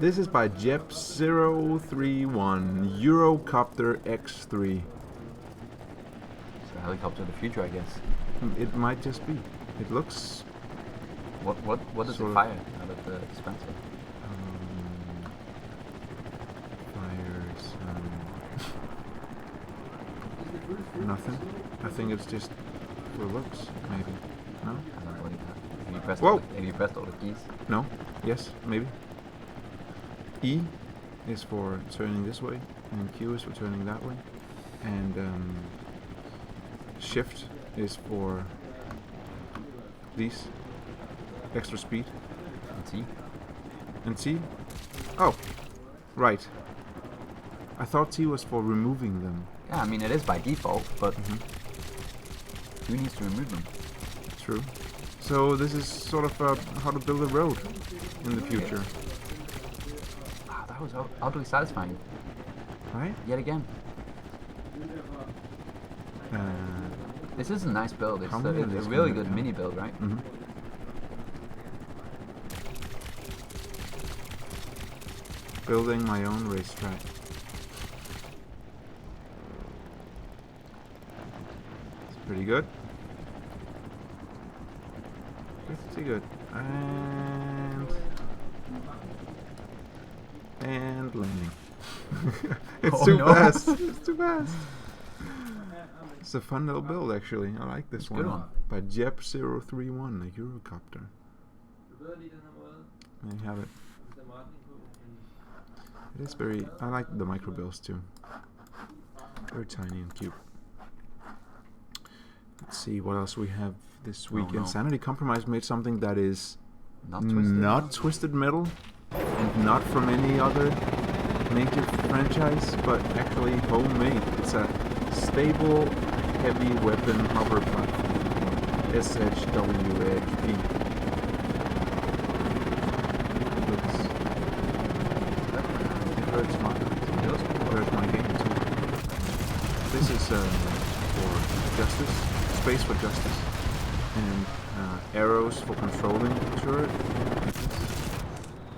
This is by Jep031 Eurocopter X3. It's a helicopter of the future, I guess. It might just be. It looks. What does it fire out of the dispenser? Fires. Nothing. I think it's just for looks, maybe. No? I don't believe that. Have you pressed all the keys? No? Yes? Maybe? E is for turning this way, and Q is for turning that way, and Shift is for these extra speed. And T? And T? Oh, right. I thought T was for removing them. Yeah, I mean it is by default, but who needs to remove them? True. So this is sort of how to build a road in the future. Wow, that was oddly satisfying. Right? Yet again. This is a nice build. It's a really good mini build, right? Mm-hmm. Building my own racetrack. It's pretty good. Pretty good. And landing. It's too fast. It's too fast. It's a fun little build, actually. I like this one. Good one. By Jep031, the Eurocopter. There you have it. It is very... I like the micro builds too. Very tiny and cute. Let's see what else we have this week. Oh, no. Insanity Compromise made something that is Not twisted. twisted metal and not from any other major franchise, but actually homemade. It's a stable, heavy weapon hover platform. SHWHP. It hurts my game too. This is for justice, space for justice, and arrows for controlling the turret,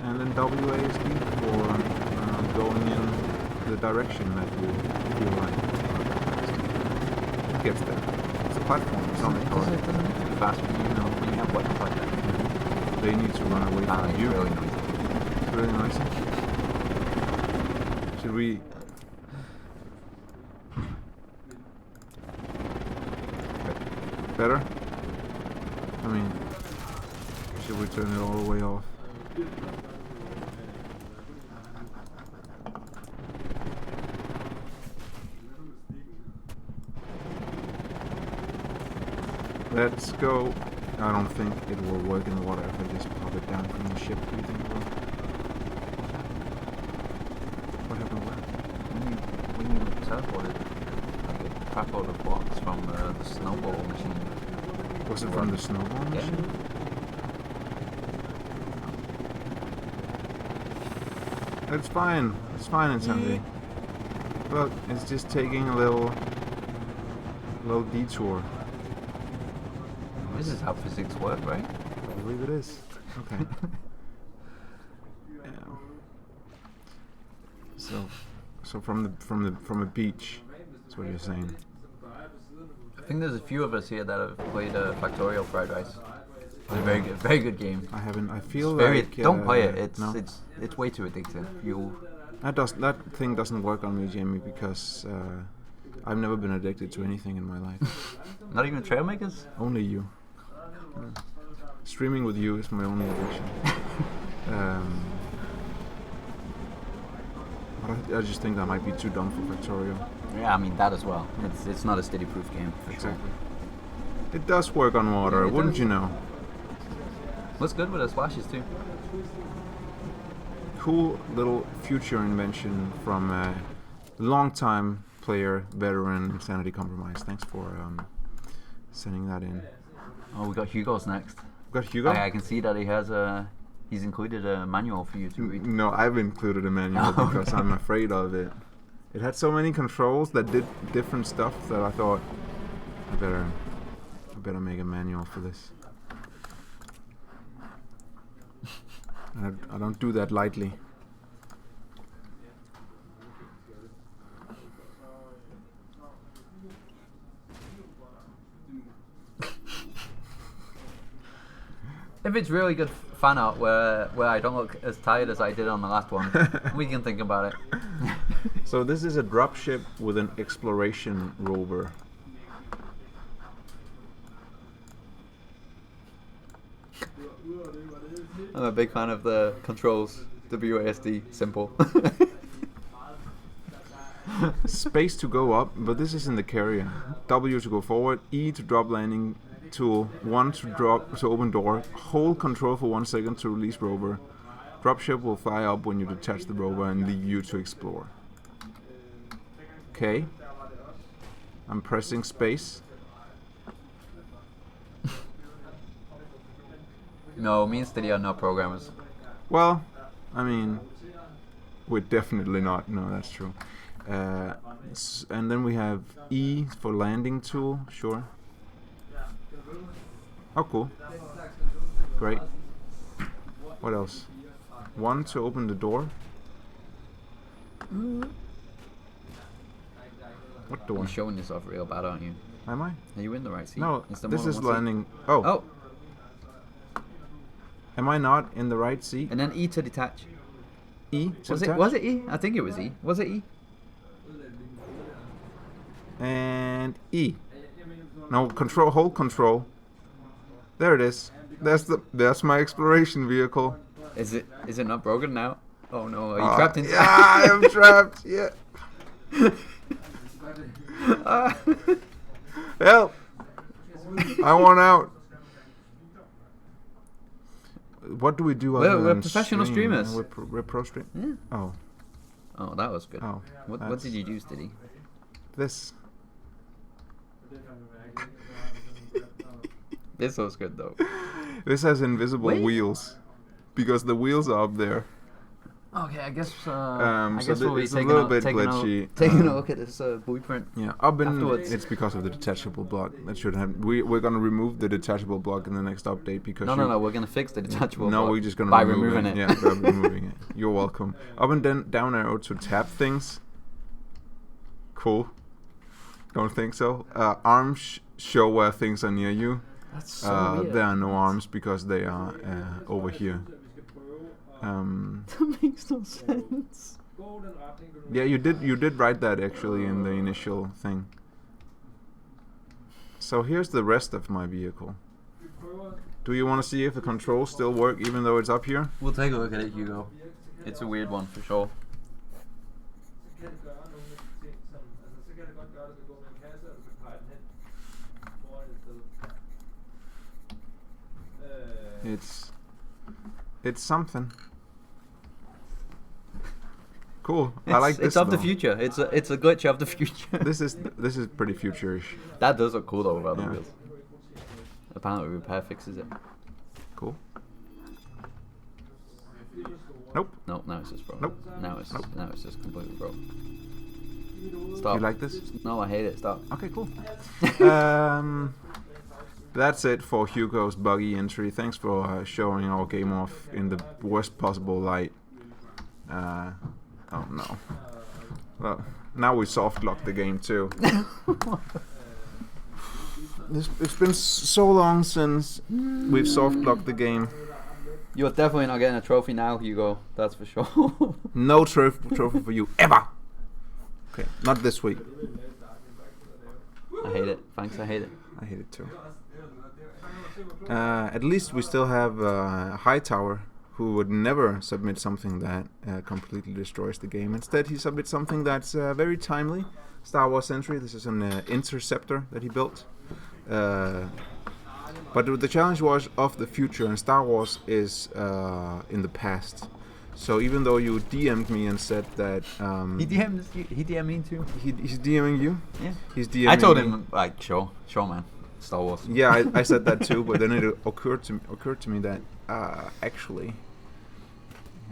and then WASD for going in the direction that you feel like. It gets there. It's a platform. It's not a car. It doesn't need to be fast when you have weapons like that. They need to run away from you. Really noisy. It's really nice. Should we? Better? I mean, should we turn it all the way off? Let's go. I don't think it will work in the water if I just pop it down from the ship. Do you think it will? What happened where? When you teleported, like a crap load of blocks from the snowball machine. Was it from the snowball Yeah. machine? It's fine. It's fine, Insanity. Look, it's just taking a little detour. This is how physics work, right? I believe it is. Okay. Yeah. So from a beach. That's what you're saying. I think there's a few of us here that have played Factorial Fried Rice. It's a very good game. I haven't. I feel It's very, like don't play it. It's no. it's way too addictive. That thing doesn't work on me, Jamie, because I've never been addicted to anything in my life. Not even Trailmakers. Only you. Yeah. Streaming with you is my only addiction. But I just think that might be too dumb for Factorial. Yeah, I mean that as well. It's not a steady proof game for Exactly. It does work on water, Yeah, it wouldn't does. you know? sure. Looks good with the splashes too. Cool little future invention from a long-time player, veteran, Insanity Compromise. Thanks for sending that in. Oh, we got Hugo's next. Got Hugo? I can see that he's included a manual for you to read. No, I've included a manual Oh, because okay. I'm afraid of it. It had so many controls that did different stuff that I thought I better make a manual for this. I don't do that lightly. If it's really good fan art where I don't look as tired as I did on the last one, we can think about it. So this is a dropship with an exploration rover. I'm a big fan of the controls. WASD, simple. Space to go up, but this is in the carrier. W to go forward, E to drop landing tool, 1 to open door, hold control for 1 second to release rover. Dropship will fly up when you detach the rover and leave you to explore. Okay. I'm pressing space. No, me and Steady are not programmers. Well, I mean, we're definitely not. No, that's true. And then we have E for landing tool. Sure. Oh, cool. Great. What else? 1 to open the door. What door? You're showing yourself real bad, aren't you? Am I? Are you in the right seat? No, Is there this more is than one seat? landing. Oh. Oh, Am I not in the right seat? and then E to detach. E to Was detach? it? Was it E? I think it was E. Was it E? And E. No, control, hold control. There it is. That's my exploration vehicle. Is it not broken now? Oh no, are you trapped inside? Yeah, I am trapped. Yeah. Help! I want out. What do we do? We're other than professional stream? streamers. We're pro stream. Yeah. Oh, Oh, that was good. oh. What that's- did you use, did he? This. This was good though. This has invisible Wait. wheels, because the wheels are up there. Okay, I guess. So I guess we'll be it's a taking little a, bit taking a, glitchy. taking a look at this blueprint. Yeah, up in Afterwards. it's because of the detachable block. That should have. We're gonna remove the detachable block in the next update because No, we're gonna fix the detachable. No, block we're just gonna by remove removing it. Yeah, by removing it. You're welcome. Up and then down arrow to tap things. Cool. Don't think so. Arms show where things are near you. That's so weird. There are no arms because they are over here. That makes no sense. Yeah, you did write that actually in the initial thing. So here's the rest of my vehicle. Do you want to see if the controls still work even though it's up here? We'll take a look at it, Hugo. It's a weird one for sure. It's something. Cool. I like this. It's of the though. future. It's a glitch of the future. This is pretty future-ish. That does look cool though without Yeah. the wheels. Apparently repair fixes it. Cool. Nope. No, now it's just broke. Nope. Now it's Nope. now it's just completely broke. Stop. You like this? No, I hate it. Stop. Okay, cool. That's it for Hugo's buggy entry. Thanks for showing our game off in the worst possible light. Oh no. Well, now we soft locked the game too. It's been so long since we've soft locked the game. You're definitely not getting a trophy now, Hugo. That's for sure. No trophy for you ever. Okay, not this week. I hate it. Thanks, I hate it. I hate it too. At least we still have Hightower, who would never submit something that completely destroys the game. Instead, he submits something that's very timely. Star Wars entry. This is an Interceptor that he built. But the challenge was of the future, and Star Wars is in the past. So even though you DM'd me and said that He DM'd me too. he's DMing you, Yeah. he's DMing. I told me. him like sure man. Star Wars. Yeah, I said that too, but then it occurred to me that actually,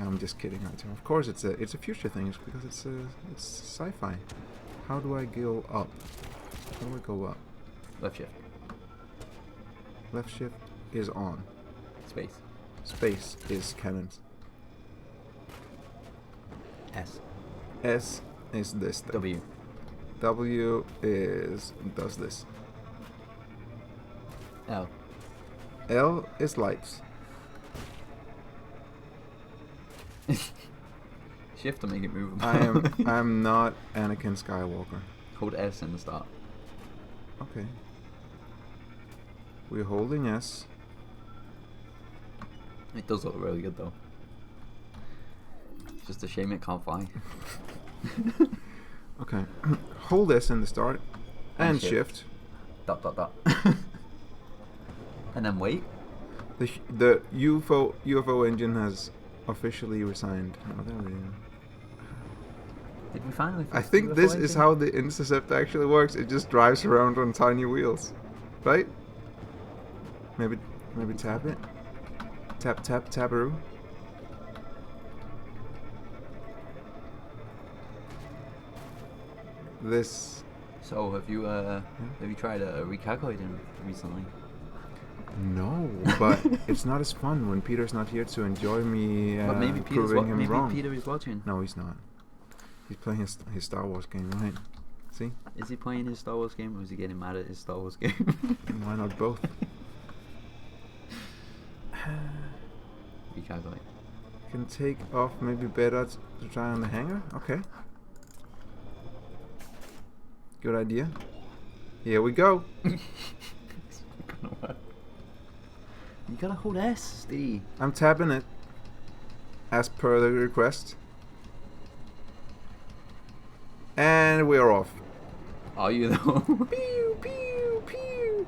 I'm just kidding. Of course, it's a future thing. It's because it's sci-fi. How do I go up? How do I go up? Left shift. Left shift is on. Space. Space is cannons. S. S is this thing. W. W does this. L. L is lights. Shift to make it move. I'm not Anakin Skywalker. Hold S in the start. Okay. We're holding S. It does look really good though. Just a shame it can't fly. Okay. Hold S in the start. And shift. Dot dot dot. And then wait. The UFO engine has officially resigned. Oh, there we go. Did we finally? I fix think the this UFO is engine? how the Interceptor actually works. It just drives around on tiny wheels, right? Maybe tap it. Tabaroo. This. So have you tried recalculating recently? No, but it's not as fun when Peter's not here to enjoy me But maybe proving him maybe wrong. Peter is watching. No, he's not. He's playing his Star Wars game, right? See? Is he playing his Star Wars game or is he getting mad at his Star Wars game? Why not both? Recalculate. Can take off maybe better to try on the hangar? Okay. Good idea. Here we go. You gotta hold S, Steve. I'm tapping it as per the request. And we're off. Are you though? Pew, pew, pew.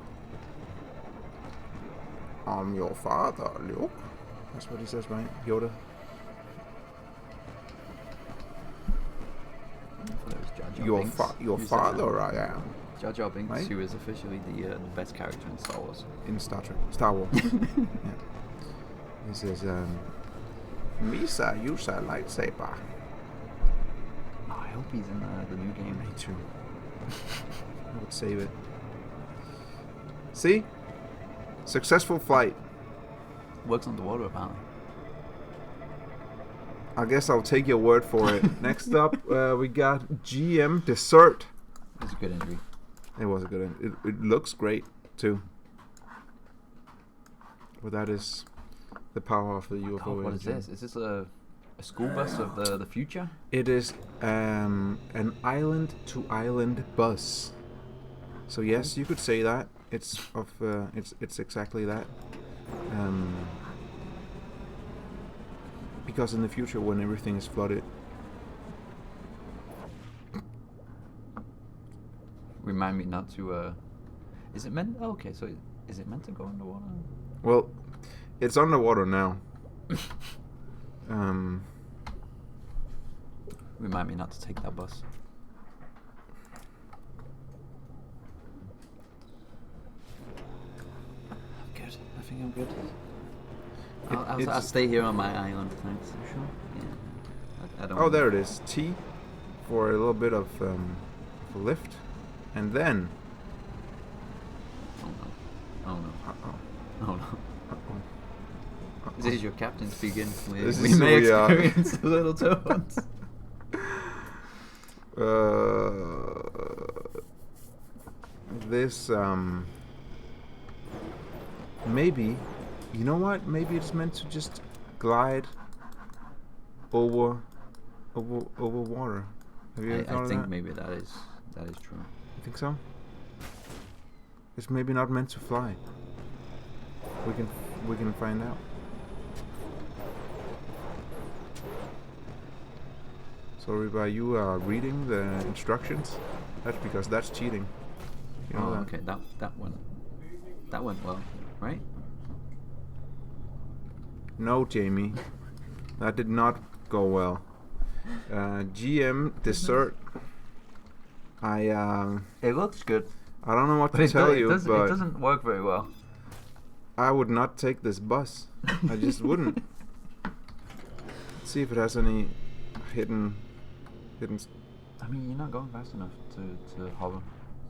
I'm your father, Luke. That's what he says, right? Yoda. Your father, I am. Jar Jar Binks, Right? who is officially the best character in Star Wars. In Star Wars. Yeah. This is Misa use a lightsaber. Oh, I hope he's in the new game. Me too. I would save it. See? Successful flight. Works underwater apparently. I guess I'll take your word for it. Next up, we got GM Dessert. It's a good entry. It was a good one. It looks great too. But that is the power of the UFO. God, what is engine. this? Is this a school bus of the future? It is an island-to-island bus. So yes, you could say that. It's of it's exactly that. Because in the future, when everything is flooded, Remind me not to. Is it meant? Oh, okay, so is it meant to go underwater? well, it's underwater now. Remind me not to take that bus. I'm good. I think I'm good. I'll stay here on my island, thanks. You sure? Yeah. I don't. Oh, there it is. T for a little bit of a lift, and then. Oh no. Oh no. Uh-oh. Oh no. Uh-oh. This is your captain speaking. This We is may who we are. experience a little turbulence. This maybe, you know what? Maybe it's meant to just glide over water. Have you ever thought I of think that? maybe that is true. You think so? It's maybe not meant to fly. We can find out. Sorry, by you reading the instructions. That's because that's cheating. You know Oh, that? okay. That went well, right? No, Jamie, that did not go well. GM Dessert. It looks good, I don't know what but to tell you, it but doesn't work very well. I would not take this bus. I just wouldn't. Let's see if it has any hidden. I mean, you're not going fast enough to hover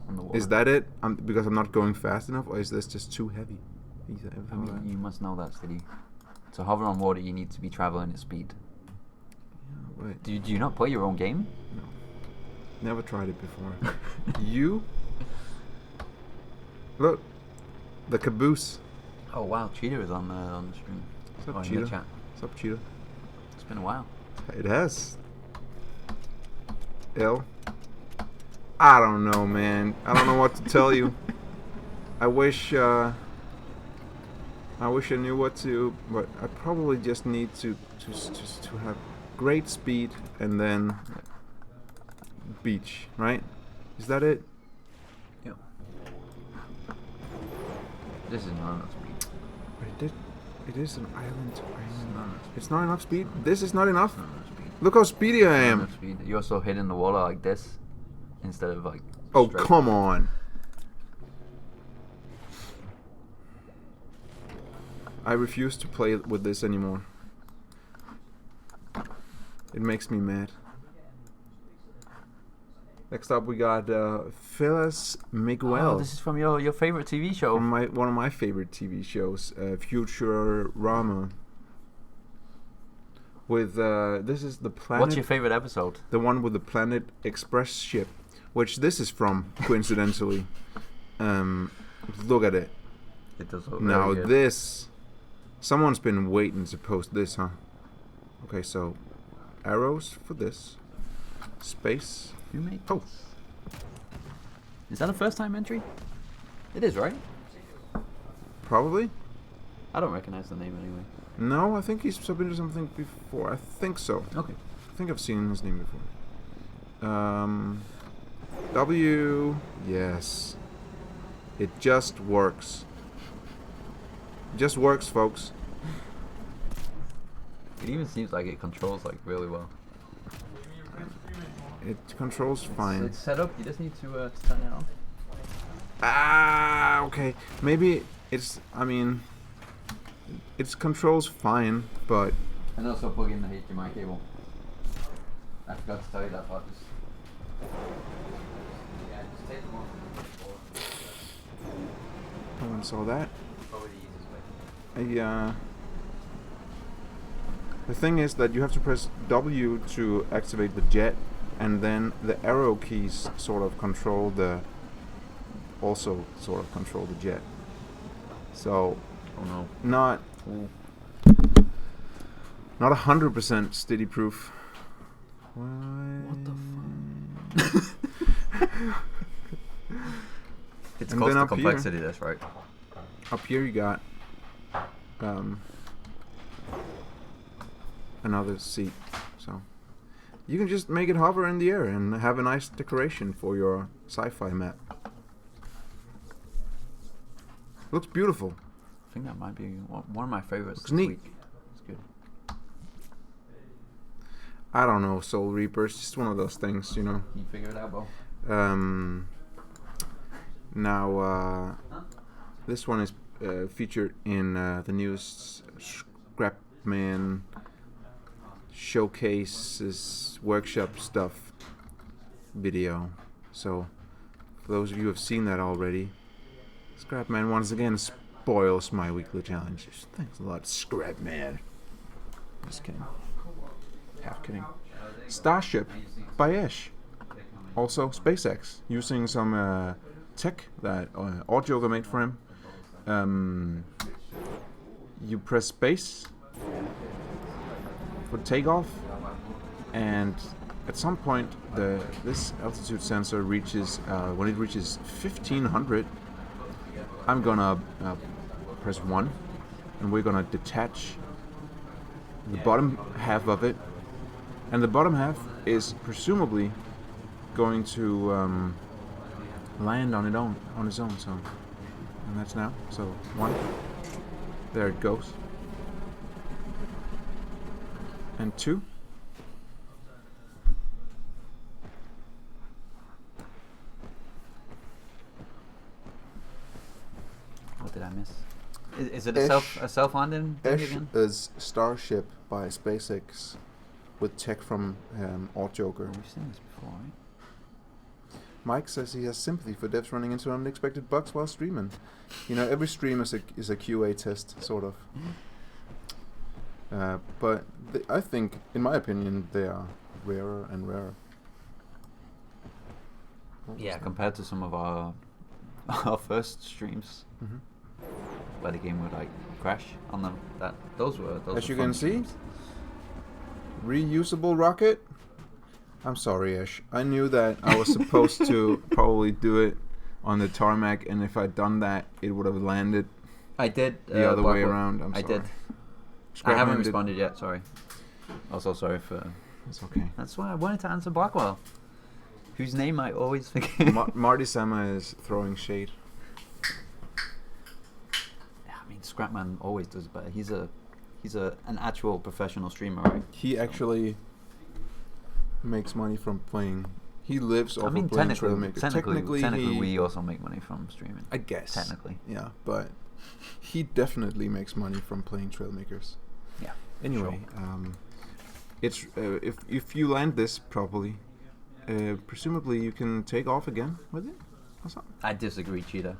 on the water. Is that it? Because I'm not going fast enough, or is this just too heavy? I mean, you must know that, Steady. To hover on water, you need to be traveling at speed. Yeah, wait. Do you not play your own game? No. Never tried it before. You? Look, the caboose. Oh wow, Cheetah is on the stream. What's up, In the Cheetah? chat. What's up, Cheetah? It's been a while. It has. I don't know, man. I don't know what to tell you. I wish I knew what to, but I probably just need to have great speed and then beach, right? Is that it? Yeah. This is not enough speed. But it is an island to It's island. not enough speed. It's not enough speed. This is not enough. It's not enough speed. Look how speedy I Not am. enough speed. You're also hitting the water like this instead of like. Oh, straight. come on. I refuse to play with this anymore. It makes me mad. Next up, we got Phyllis Miguel. Oh, this is from your favorite TV show. From one of my favorite TV shows, Futurama. with this is the planet. What's your favorite episode? The one with the Planet Express ship, which this is from, coincidentally. Look at it. It does look Now very good. this, someone's been waiting to post this, huh? Okay, so arrows for this, space. Who made Oh. this? Is that a first time entry? It is, right? Probably. I don't recognize the name anyway. No, I think he's submitted something before. I think so. Okay. I think I've seen his name before. W. Yes. It just works. It just works, folks. It even seems like it controls like really well. It controls fine. It's set up. You just need to turn it on. Ah, okay. Maybe it's. I mean, it controls fine, but And also plug in the HDMI cable. I forgot to tell you that part. Yeah, just take them off. no one saw that. Probably the easiest way. The thing is that you have to press W to activate the jet, and then the arrow keys sort of control the. Also, sort of control the jet. So, Oh no. not 100% steady proof. What the fuck? It's And close then to up here- complexity, that's right. Up here you got another seat, so you can just make it hover in the air and have a nice decoration for your sci-fi map. Looks beautiful. I think that might be one of my favorites Looks this neat. week. It's good. I don't know, Soul Reaper. It's just one of those things, you know. Can you figure it out, Bo? Now, this one is featured in the newest Scrapman showcases workshop stuff video. So, for those of you who have seen that already, Scrapman once again spoils my weekly challenges. Thanks a lot, Scrapman. Just kidding. Half kidding. Starship by Ash. Also SpaceX, using some tech that Audioga made for him. You press space for takeoff, and at some point this altitude sensor reaches when it reaches 1500. I'm gonna press 1, and we're gonna detach the bottom half of it, and the bottom half is presumably going to land on its own. So, and that's now. So 1, there it goes, and 2. What did I miss? Is it a self-landing thing Ash again? is Starship by SpaceX with tech from Audioga. We've seen this before, right? Mike says he has sympathy for devs running into unexpected bugs while streaming. You know, every stream is a QA test, sort of. But I think, in my opinion, they are rarer and rarer. Yeah, compared to some of our first streams, Mhm. where the game would like crash on them. Those were As you fun can see, streams. reusable rocket. I'm sorry, Ash. I knew that I was supposed to probably do it on the tarmac, and if I'd done that, it would have landed I did the other way Blackwell. around. I'm I sorry. did. I Scrapman haven't did- responded yet. Sorry. Also sorry for. It's okay. That's why I wanted to answer Blackwell, whose name I always forget. Marty Sama is throwing shade. Yeah, I mean Scrapman always does better. He's an actual professional streamer, right? He actually makes money from playing. He lives off I mean, of playing technically, Trailmakers. technically, he, we also make money from streaming. I guess. Technically. Yeah, but he definitely makes money from playing Trailmakers. Yeah. Anyway, it's if you land this properly, presumably you can take off again with it or something. I disagree, Cheetah.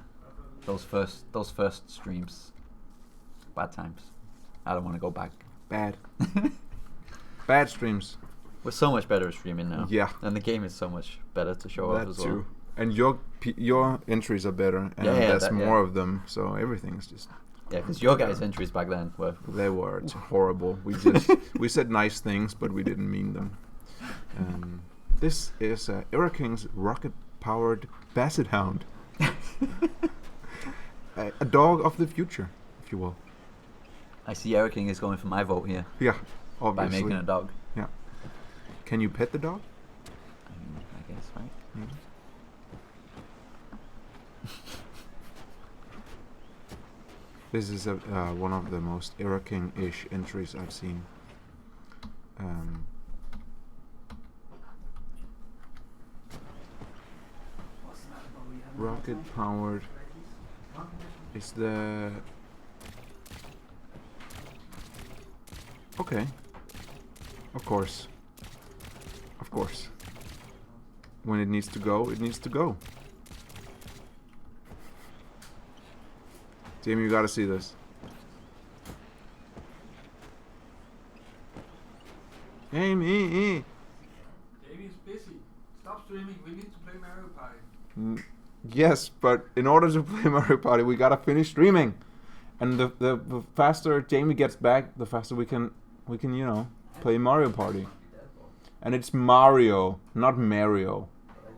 Those first streams, bad times. I don't want to go back. Bad. Bad streams. We're so much better at streaming now. Yeah. And the game is so much better to show off That as too. well. And your entries are better, and there's more of them, so everything's just... Yeah, because your guys' entries back then were... They were horrible. We said nice things, but we didn't mean them. This is Era King's rocket-powered Basset Hound. A dog of the future, if you will. I see Era King is going for my vote here. Yeah, obviously. By making a dog. Yeah. Can you pet the dog? I guess, right? Maybe. This is one of the most Era King-ish entries I've seen. Rocket-powered is the... Okay. Of course. Of course. When it needs to go, it needs to go. Jamie, you gotta see this. Jamie! Jamie's busy. Stop streaming. We need to play Mario Party. Yes, but in order to play Mario Party, we gotta finish streaming. And the faster Jamie gets back, the faster we can play Mario Party. And it's Mario, not Mario. I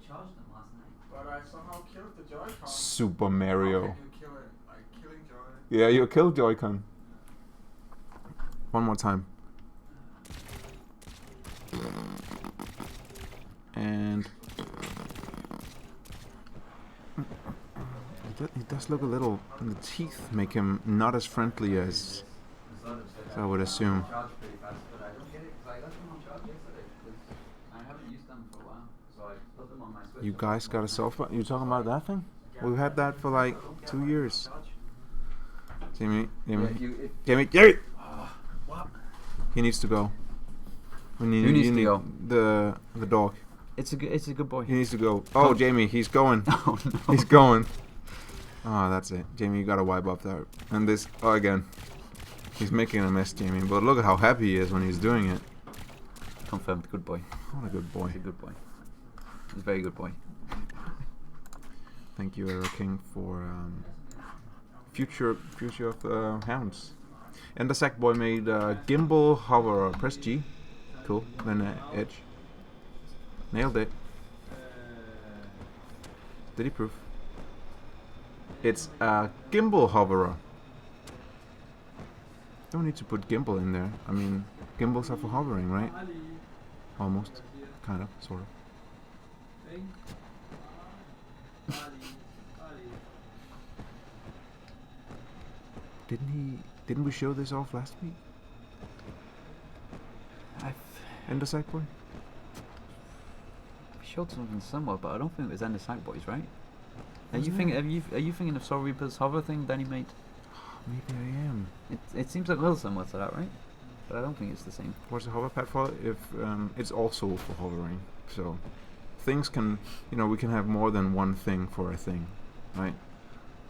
charged them last night. But I somehow killed the Joy-Con. Super Mario. How can you kill it? Like killing Joy. Yeah, you killed Joy-Con. One more time. And he does look a little... The teeth make him not as friendly as I would assume. You guys got a cell phone? You talking about that thing? We've had that for like 2 years. Jamie. What? He needs to go. Who needs to go? The dog. It's a good boy. He needs to go. Oh, Jamie, he's going. Oh no. He's going. Oh, that's it. Jamie, you gotta wipe up that. And this, again. He's making a mess, Jamie. But look at how happy he is when he's doing it. Confirmed, good boy. What a good boy. He's a good boy. He's a very good boy. Thank you, Era King, for future of hounds. And the sack boy made gimbal hover. Press G. Cool. Then edge. Nailed it. Did he prove? It's a gimbal hoverer. Don't need to put gimbal in there. I mean, gimbals are for hovering, right? Almost. Kind of. Sort of. Didn't we show this off last week? And the sack boy? We showed something similar, but I don't think it was End of Sack Boys, right? Are you Wasn't thinking of Soul Reaper's hover thing that he made? Maybe I am. It seems like a little similar to that, right? But I don't think it's the same. What's the hover pad for? If it's also for hovering, so things can, we can have more than one thing for a thing, right?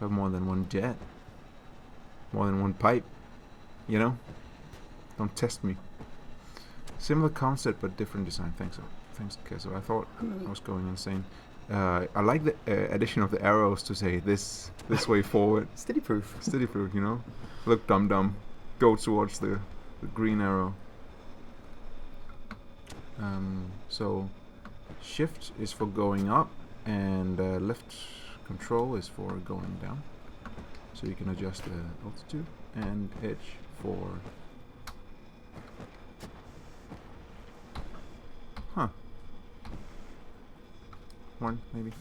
We have more than one jet, more than one pipe, Don't test me. Similar concept but different design. Thanks, Ketsu. I thought I was going insane. I like the addition of the arrows to say this way forward. Steady proof. Steady proof, Look dumb. Go towards the green arrow. So shift is for going up, and left control is for going down. So you can adjust the altitude, and edge for... Huh. One, maybe.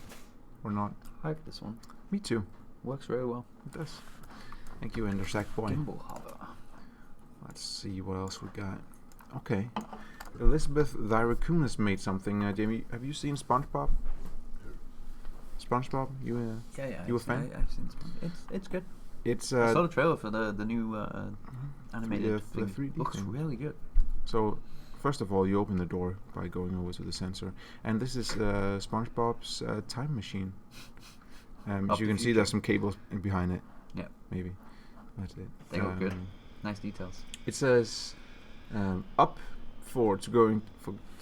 Or not. I like this one. Me too. Works very well. It does. Thank you, Endersack Boy. Gimbal hover. Let's see what else we got. Okay. Elizabeth the Raccoon has made something. Jamie, have you seen SpongeBob? SpongeBob? You a fan? I've seen SpongeBob. It's good. It's I saw the trailer for the new animated the thing. 3D Looks thing. really good. So, first of all, you open the door by going over to the sensor, and this is SpongeBob's time machine. As you can see, there's some cables behind it. Yeah. Maybe. That's it. They look good. Nice details. It says up for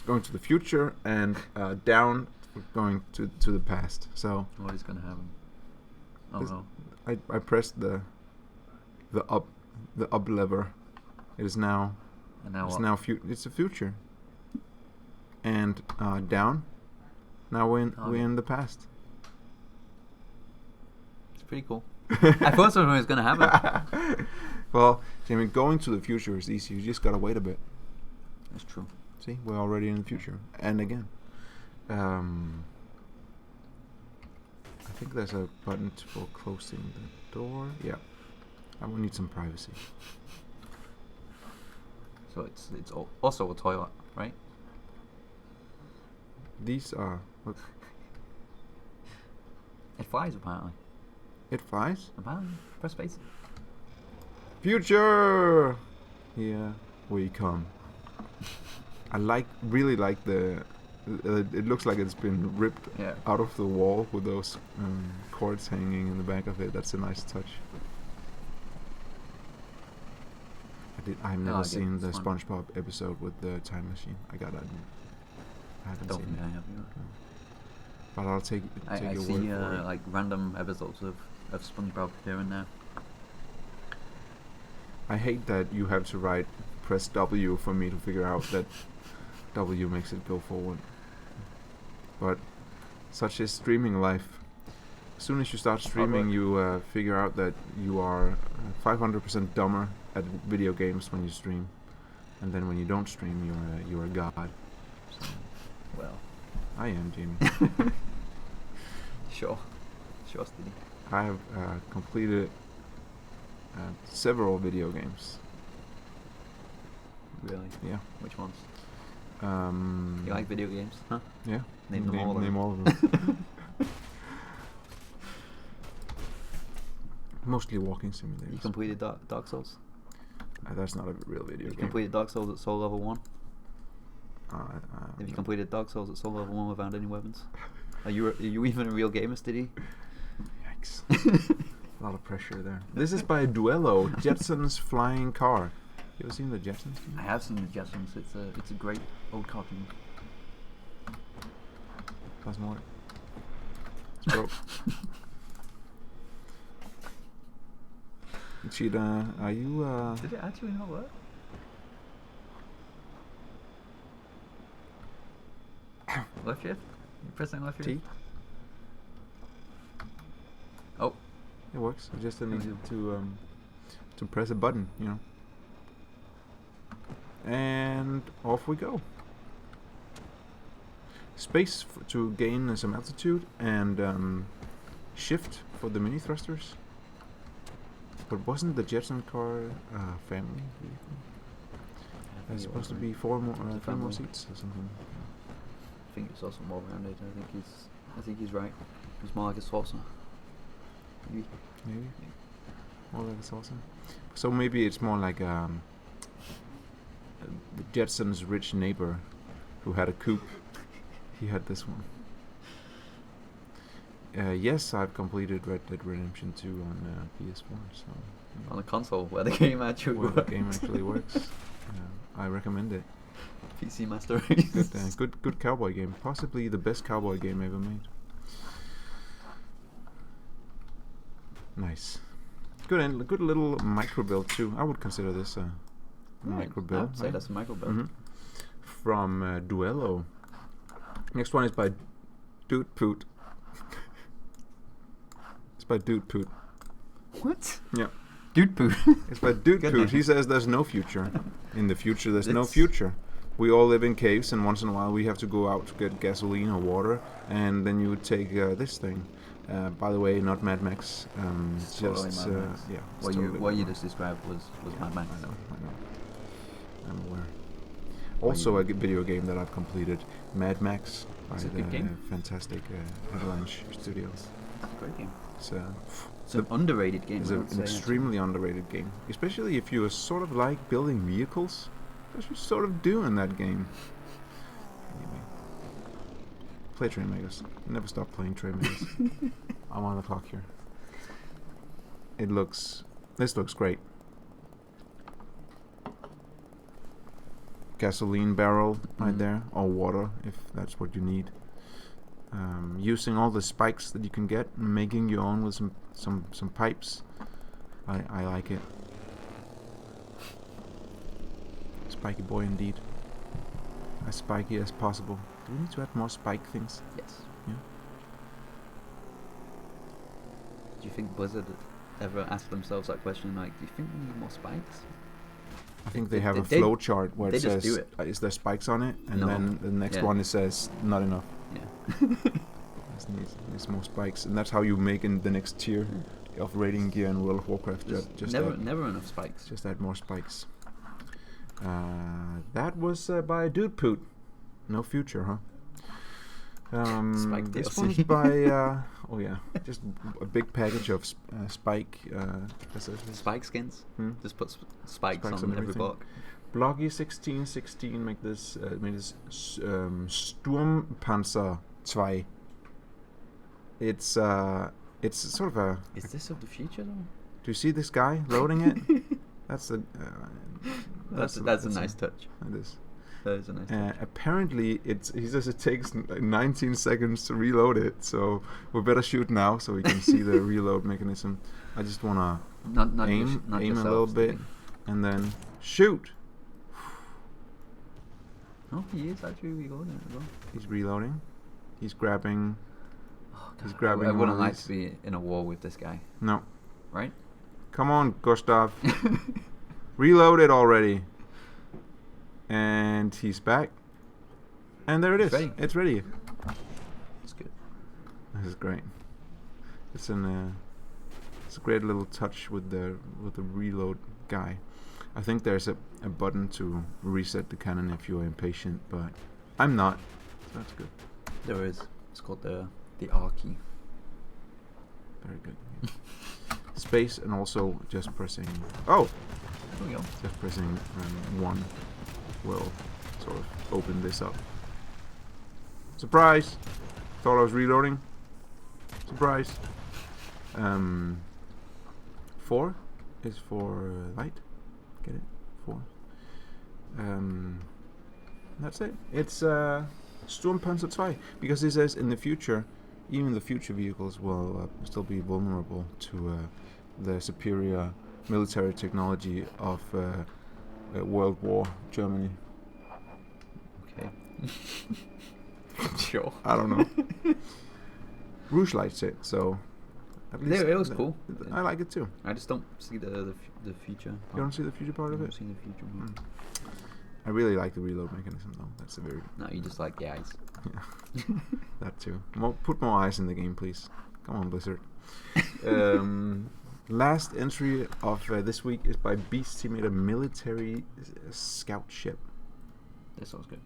going to the future, and down for going to the past. So What is going to happen? Oh This- no. I pressed the up lever. It is now And now it's what? now it's the future. And down. Now we're in the past. It's pretty cool. I thought something was going to happen. Well, Jamie, going to the future is easy. You just gotta wait a bit. That's true. See, we're already in the future. And again, I think there's a button for closing the door. Yeah, I will need some privacy. So it's also a toilet, right? These are. Look, It flies apparently. it flies. Apparently, press space. Future. Here we come. I really like the. It looks like it's been ripped Yeah. out of the wall with those cords hanging in the back of it. That's a nice touch. I've never like it. seen the It's fun. SpongeBob episode with the time machine. I haven't Don't seen think it. I have either. But I'll take I your see word for it. like random episodes of SpongeBob here and there. I hate that you have to press W for me to figure out that W makes it go forward. But such is streaming life. As soon as you start streaming, you figure out that you are 500% dumber at video games when you stream, and then when you don't stream, you're a god. So Well, I am, Jamie. sure, Stevie. I have completed several video games. Really? Yeah. Which ones? Um, You like video games? Huh? Yeah. Name them all. Name all of them. Mostly walking simulators. You completed Dark Souls. That's not a real video You game. completed Dark Souls at soul level 1. Have you no. completed Dark Souls at soul level 1 without any weapons? Are you even a real gamer, Stevie? Yikes. A lot of pressure there. This is by Duello, Jetsons Flying Car. You ever seen the Jetsons? I have seen the Jetsons. It's a great old cartoon. Plus more. It's broke. Cheetah, are you Did it actually not work? Left shift? You pressing left shift? T? Oh, It works. I just need you. to press a button, you know. And off we go. Space to gain some altitude, and shift for the mini thrusters. But wasn't the Jetson car family vehicle? There's supposed to be four more family. seats or something. I think it's also more rounded. I think he's right. It's more like a saucer. Maybe. Maybe. More like a salsa. So maybe it's more like the Jetsons' rich neighbor who had a coupe. He had this one. Yes, I've completed Red Dead Redemption 2 on PS4. So On the console where the game actually where works. the game actually works. I recommend it. PC Master Race. Good cowboy game. Possibly the best cowboy game ever made. Nice. Good little micro build too. I would consider this a micro I build. would say that's a micro build. Mhm. From Duello. Next one is by Dude Poot. It's by Dude Poot. What? Yeah. Dude poo. It's by Dude Good Poot. name. He says there's no future. In the future, there's no It's- future. We all live in caves, and once in a while we have to go out to get gasoline or water, and then you would take this thing. By the way, not Mad Max. It's totally Just Mad Max. yeah. it's What totally you Mad just described was Mad Max. I know. I'm aware. Also, a video game that I've completed, Mad Max, by It's a the good game. fantastic Avalanche Studios. It's a great game. It's It's an underrated game. It's I an would say, extremely underrated game, especially if you sort of like building vehicles. Because you sort of do in that game. Anyway, play Trailmakers. Never stop playing Trailmakers. I'm on the clock here. This looks great. gasoline barrel right there, or water if that's what you need. Using all the spikes that you can get, and making your own with some pipes. I like it. Spiky boy indeed. As spiky as possible. Do we need to add more spike things? Yes. Yeah. Do you think Blizzard ever asked themselves that question? Like, do you think we need more spikes? I think they have a flow chart where it says, just do it. is there spikes on it? And No. then the next one it says, not enough. Yeah. Needs more spikes. And that's how you make in the next tier of raiding gear in World of Warcraft. Just never enough spikes. Just add more spikes. That was by Dude Poot. No future, huh? Spike this DLC. one's by oh yeah, just a big package of spike Spike skins. Hmm? Just put spikes on every everything. block. Bloggy 1616 make this Sturmpanzer 2. It's sort of a. Is this of the future though? Do you see this guy loading it? That's a. That's a nice touch. It is. That is a nice touch. Apparently, he says it takes 19 seconds to reload it, so we better shoot now so we can see the reload mechanism. I just wanna aim a little bit, and then shoot. Oh, he is actually reloading as well. He's reloading. He's grabbing. Oh, He's God, grabbing. I one wouldn't of like these. to be in a war with this guy. No. Right? Come on, Gustav. Reload it already. And he's back. And there it is. Ready. It's ready. It's good. This is great. It's a great little touch with the reload guy. I think there's a button to reset the cannon if you're impatient, but I'm not. So that's good. There is. It's called the R key. Very good. Yeah. Space and also just pressing. Oh, There we go. just pressing 1 will sort of open this up. Surprise! Thought I was reloading. Surprise. 4 is for light. Get it? 4. That's it. It's Sturmpanzer 2 because it says in the future, even the future vehicles will still be vulnerable to the superior military technology of World War Germany. Okay. Sure. I don't know. Rouge likes it, so at least It was cool. I like it too. I just don't see the future. You don't see the future part of I it? don't see the future. Mm. I really like the reload mechanism though. That's a very No, you just like the eyes. that too. Put more eyes in the game, please. Come on, Blizzard. Last entry of this week is by Beast. He made a military scout ship. This one's good.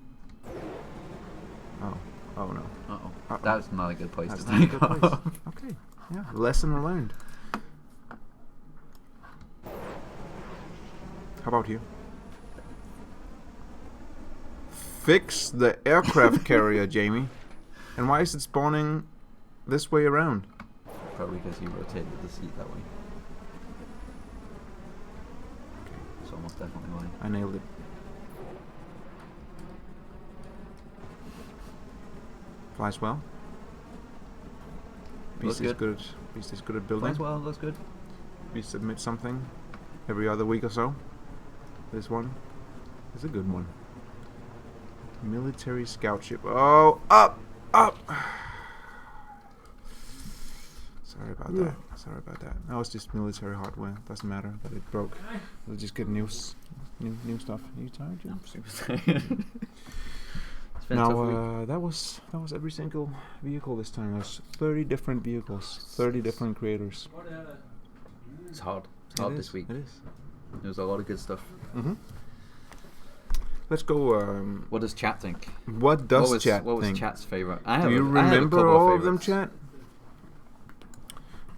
Oh no. Uh-oh. That's not a good place That's to not a take good place. off. Okay. Yeah. Lesson learned. How about you? Fix the aircraft carrier, Jamie. And why is it spawning this way around? Probably because you rotated the seat that way. It's almost definitely why. I nailed it. Flies well. Looks Beast is good at building. Flies well, looks good. We submit something every other week or so. This one is a good one. Military scout ship. Oh, up! Sorry about that. Sorry about that. No, it's just military hardware. Doesn't matter that it broke. We'll just get new stuff. Are you tired, Jim? I'm super tired. It's been a tough week. Now, that was every single vehicle this time. There's 30 different vehicles, 30 different creators. It's hard. It's hard this week. It is. There's a lot of good stuff. Mm-hmm. Let's go. What does chat think? What does chat What was think? chat's favorite? Do you remember all of them, chat?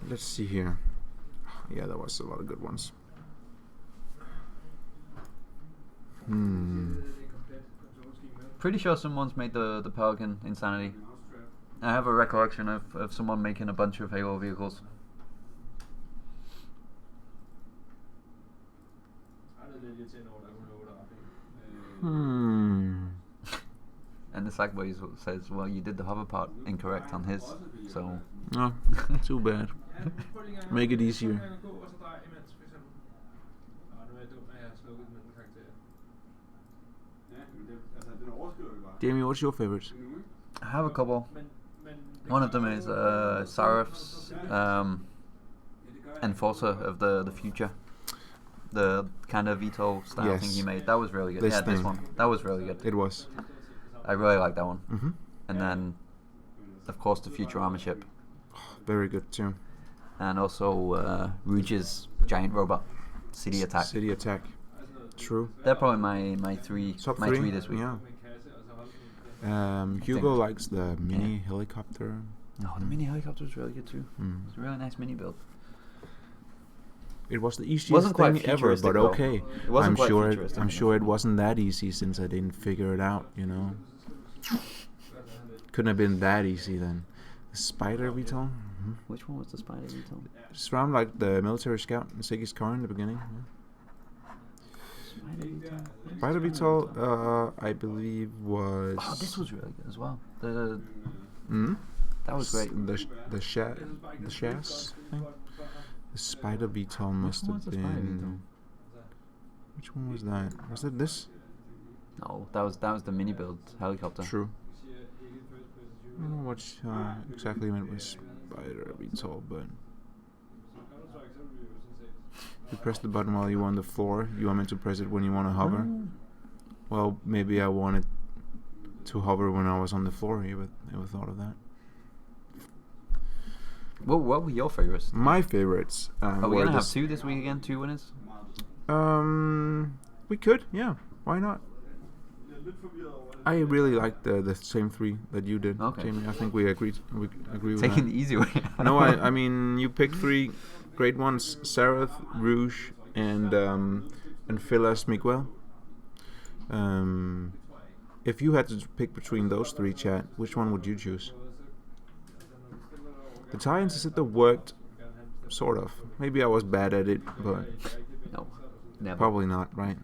Let's see here. Yeah, there was a lot of good ones. Pretty sure someone's made the Pelican Insanity. I have a recollection of someone making a bunch of Halo vehicles. Hmm. And the Sackboy says, well, you did the hover part incorrect on his, so... Oh, too bad. Make it easier. Jamie, what's your favorite? I have a couple. One of them is Saraf's Enforcer of the future. The kind of VTOL style thing he made. That was really good. This one. That was really good. It was. I really like that one. Mm-hmm. And then, of course, the Futurama ship. Very good too. And also Rouge's giant robot, City Attack. City Attack. True. They're probably my three. Top my three? three this week. Yeah. Hugo likes the mini helicopter. Oh, the mini helicopter was really good too. Mm. It's a really nice mini build. It was the easiest Wasn't quite thing ever, futuristic, but though. okay. It wasn't I'm quite sure. futuristic I'm enough. sure it wasn't that easy since I didn't figure it out. You know. Couldn't have been that easy then. The Spider VTOL. Mm-hmm. Which one was the Spider VTOL? Just around like the military scout in Siggy's car in the beginning. Spider VTOL. Spider VTOL, I believe was. Oh, this was really good as well. The Mm? that was great. The Shas thing. The Spider VTOL must Which one have was the Spider been. Which one was that? Was it this? No, that was the mini build helicopter. True. I don't know what exactly meant with Spider VTOL, but you press the button while you're on the floor. You are meant to press it when you want to hover. Well, maybe I wanted to hover when I was on the floor. You ever thought of that? What were your favorites? My favorites. Are we gonna have two this week again? Two winners? We could, yeah. Why not? I really liked the same three that you did, Okay. Jamie. I think we agree with Taking that. the easy way. No, I mean you picked three great ones: Sarath, Rouge, and Philas Miguel. If you had to pick between those three, chat, which one would you choose? The tie Interceptor worked, sort of. Maybe I was bad at it, but No, never. probably not, right?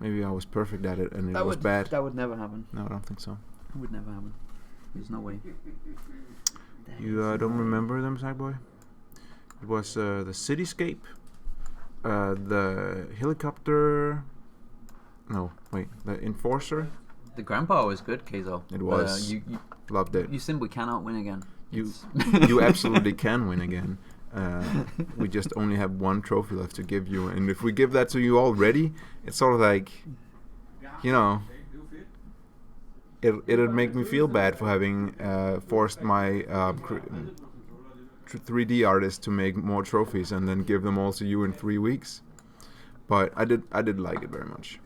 Maybe I was perfect at it and it was bad. That would never happen. No, I don't think so. It would never happen. There's no way. You don't remember them, Sackboy? It was the Cityscape, the helicopter. No, wait, the Enforcer. The Grandpa was good, Keizo. It was. You Loved it. you simply cannot win again. You you absolutely can win again. We just only have one trophy left to give you, and if we give that to you already, it's sort of like, you know, it'd make me feel bad for having forced my 3D artist to make more trophies and then give them all to you in 3 weeks. But I did like it very much.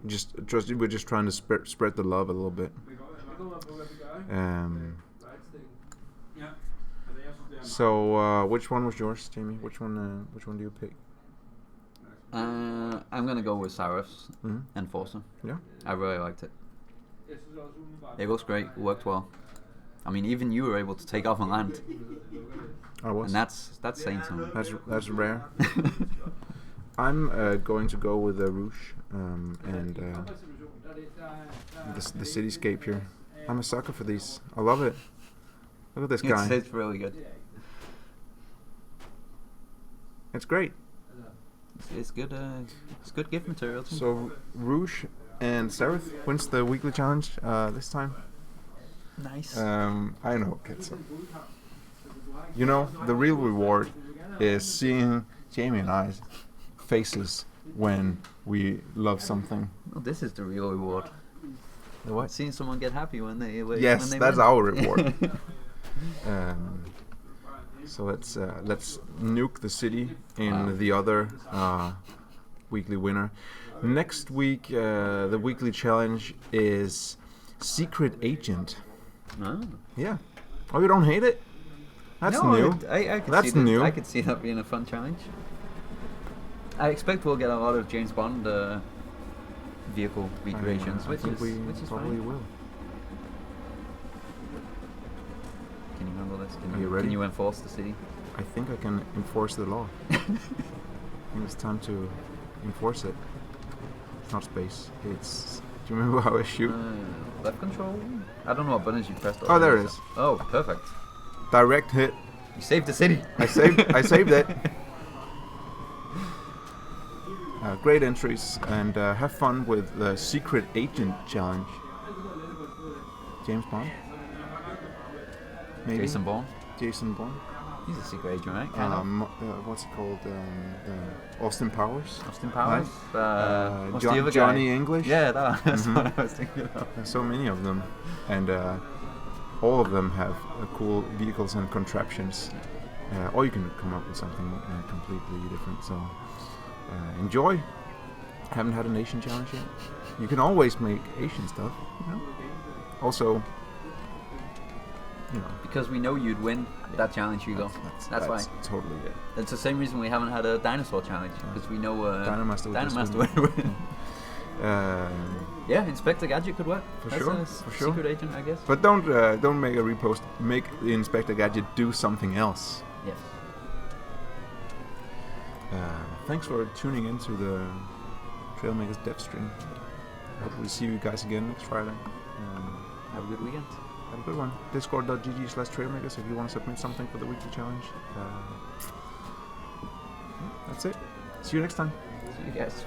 We're just trying to spread the love a little bit. So which one was yours, Jamie? Which one do you pick? I'm gonna go with Saraf's Enforcer. Yeah. I really liked it. It looks great. It worked well. I mean, even you were able to take off on land, I was. and that's saying something. That's rare. I'm going to go with the Rouge and the Cityscape here. I'm a sucker for these. I love it. Look at this guy. It's really good. It's great. It's good. It's good gift material too. So Rouge and Seraph wins the weekly challenge this time. Nice. I know, Ketsu. You know, the real reward is seeing Jamie and I's faces when we love something. Well, this is the real reward. The what? Seeing someone get happy when they Yes, when they that's win. our reward. So let's nuke the city in the other weekly winner. Next week, the weekly challenge is Secret Agent. Oh. Yeah. Oh, you don't hate it? That's No, new. I could That's see that, new. I could see that being a fun challenge. I expect we'll get a lot of James Bond vehicle recreations, I which think we is probably fine. will. Can you handle this? Are you ready? Can you enforce the city? I think I can enforce the law. I think it's time to enforce it. It's not space. It's. Do you remember how I shoot? Left control? I don't know what buttons you pressed. Oh, there it is. Oh, perfect. Direct hit. You saved the city. I saved it. Great entries, and have fun with the Secret Agent Challenge. James Bond? Maybe? Jason Bourne. Jason Bourne. He's a secret agent, right? Kind of. What's it called? Austin Powers? Austin Powers. What's the other Johnny guy? English? Yeah, that's what I was thinking of. There's so many of them, and all of them have cool vehicles and contraptions. Or you can come up with something completely different. So enjoy. Haven't had an Asian challenge yet. You can always make Asian stuff. You know? Also, you know. Because we know you'd win that challenge, Hugo. That's why. Totally it. It's the same reason we haven't had a dinosaur challenge, because we know Dynamaster would win. Yeah, Inspector Gadget could work. For That's sure, a for sure. secret agent, I guess. But don't make a repost. Make the Inspector Gadget do something else. Yes. Thanks for tuning in to the Trailmakers Dev Stream. Hope we'll see you guys again next Friday. Have a good weekend. Have a good one. Discord.gg/Trailmakers if you want to submit something for the weekly challenge. That's it. See you next time. See you guys.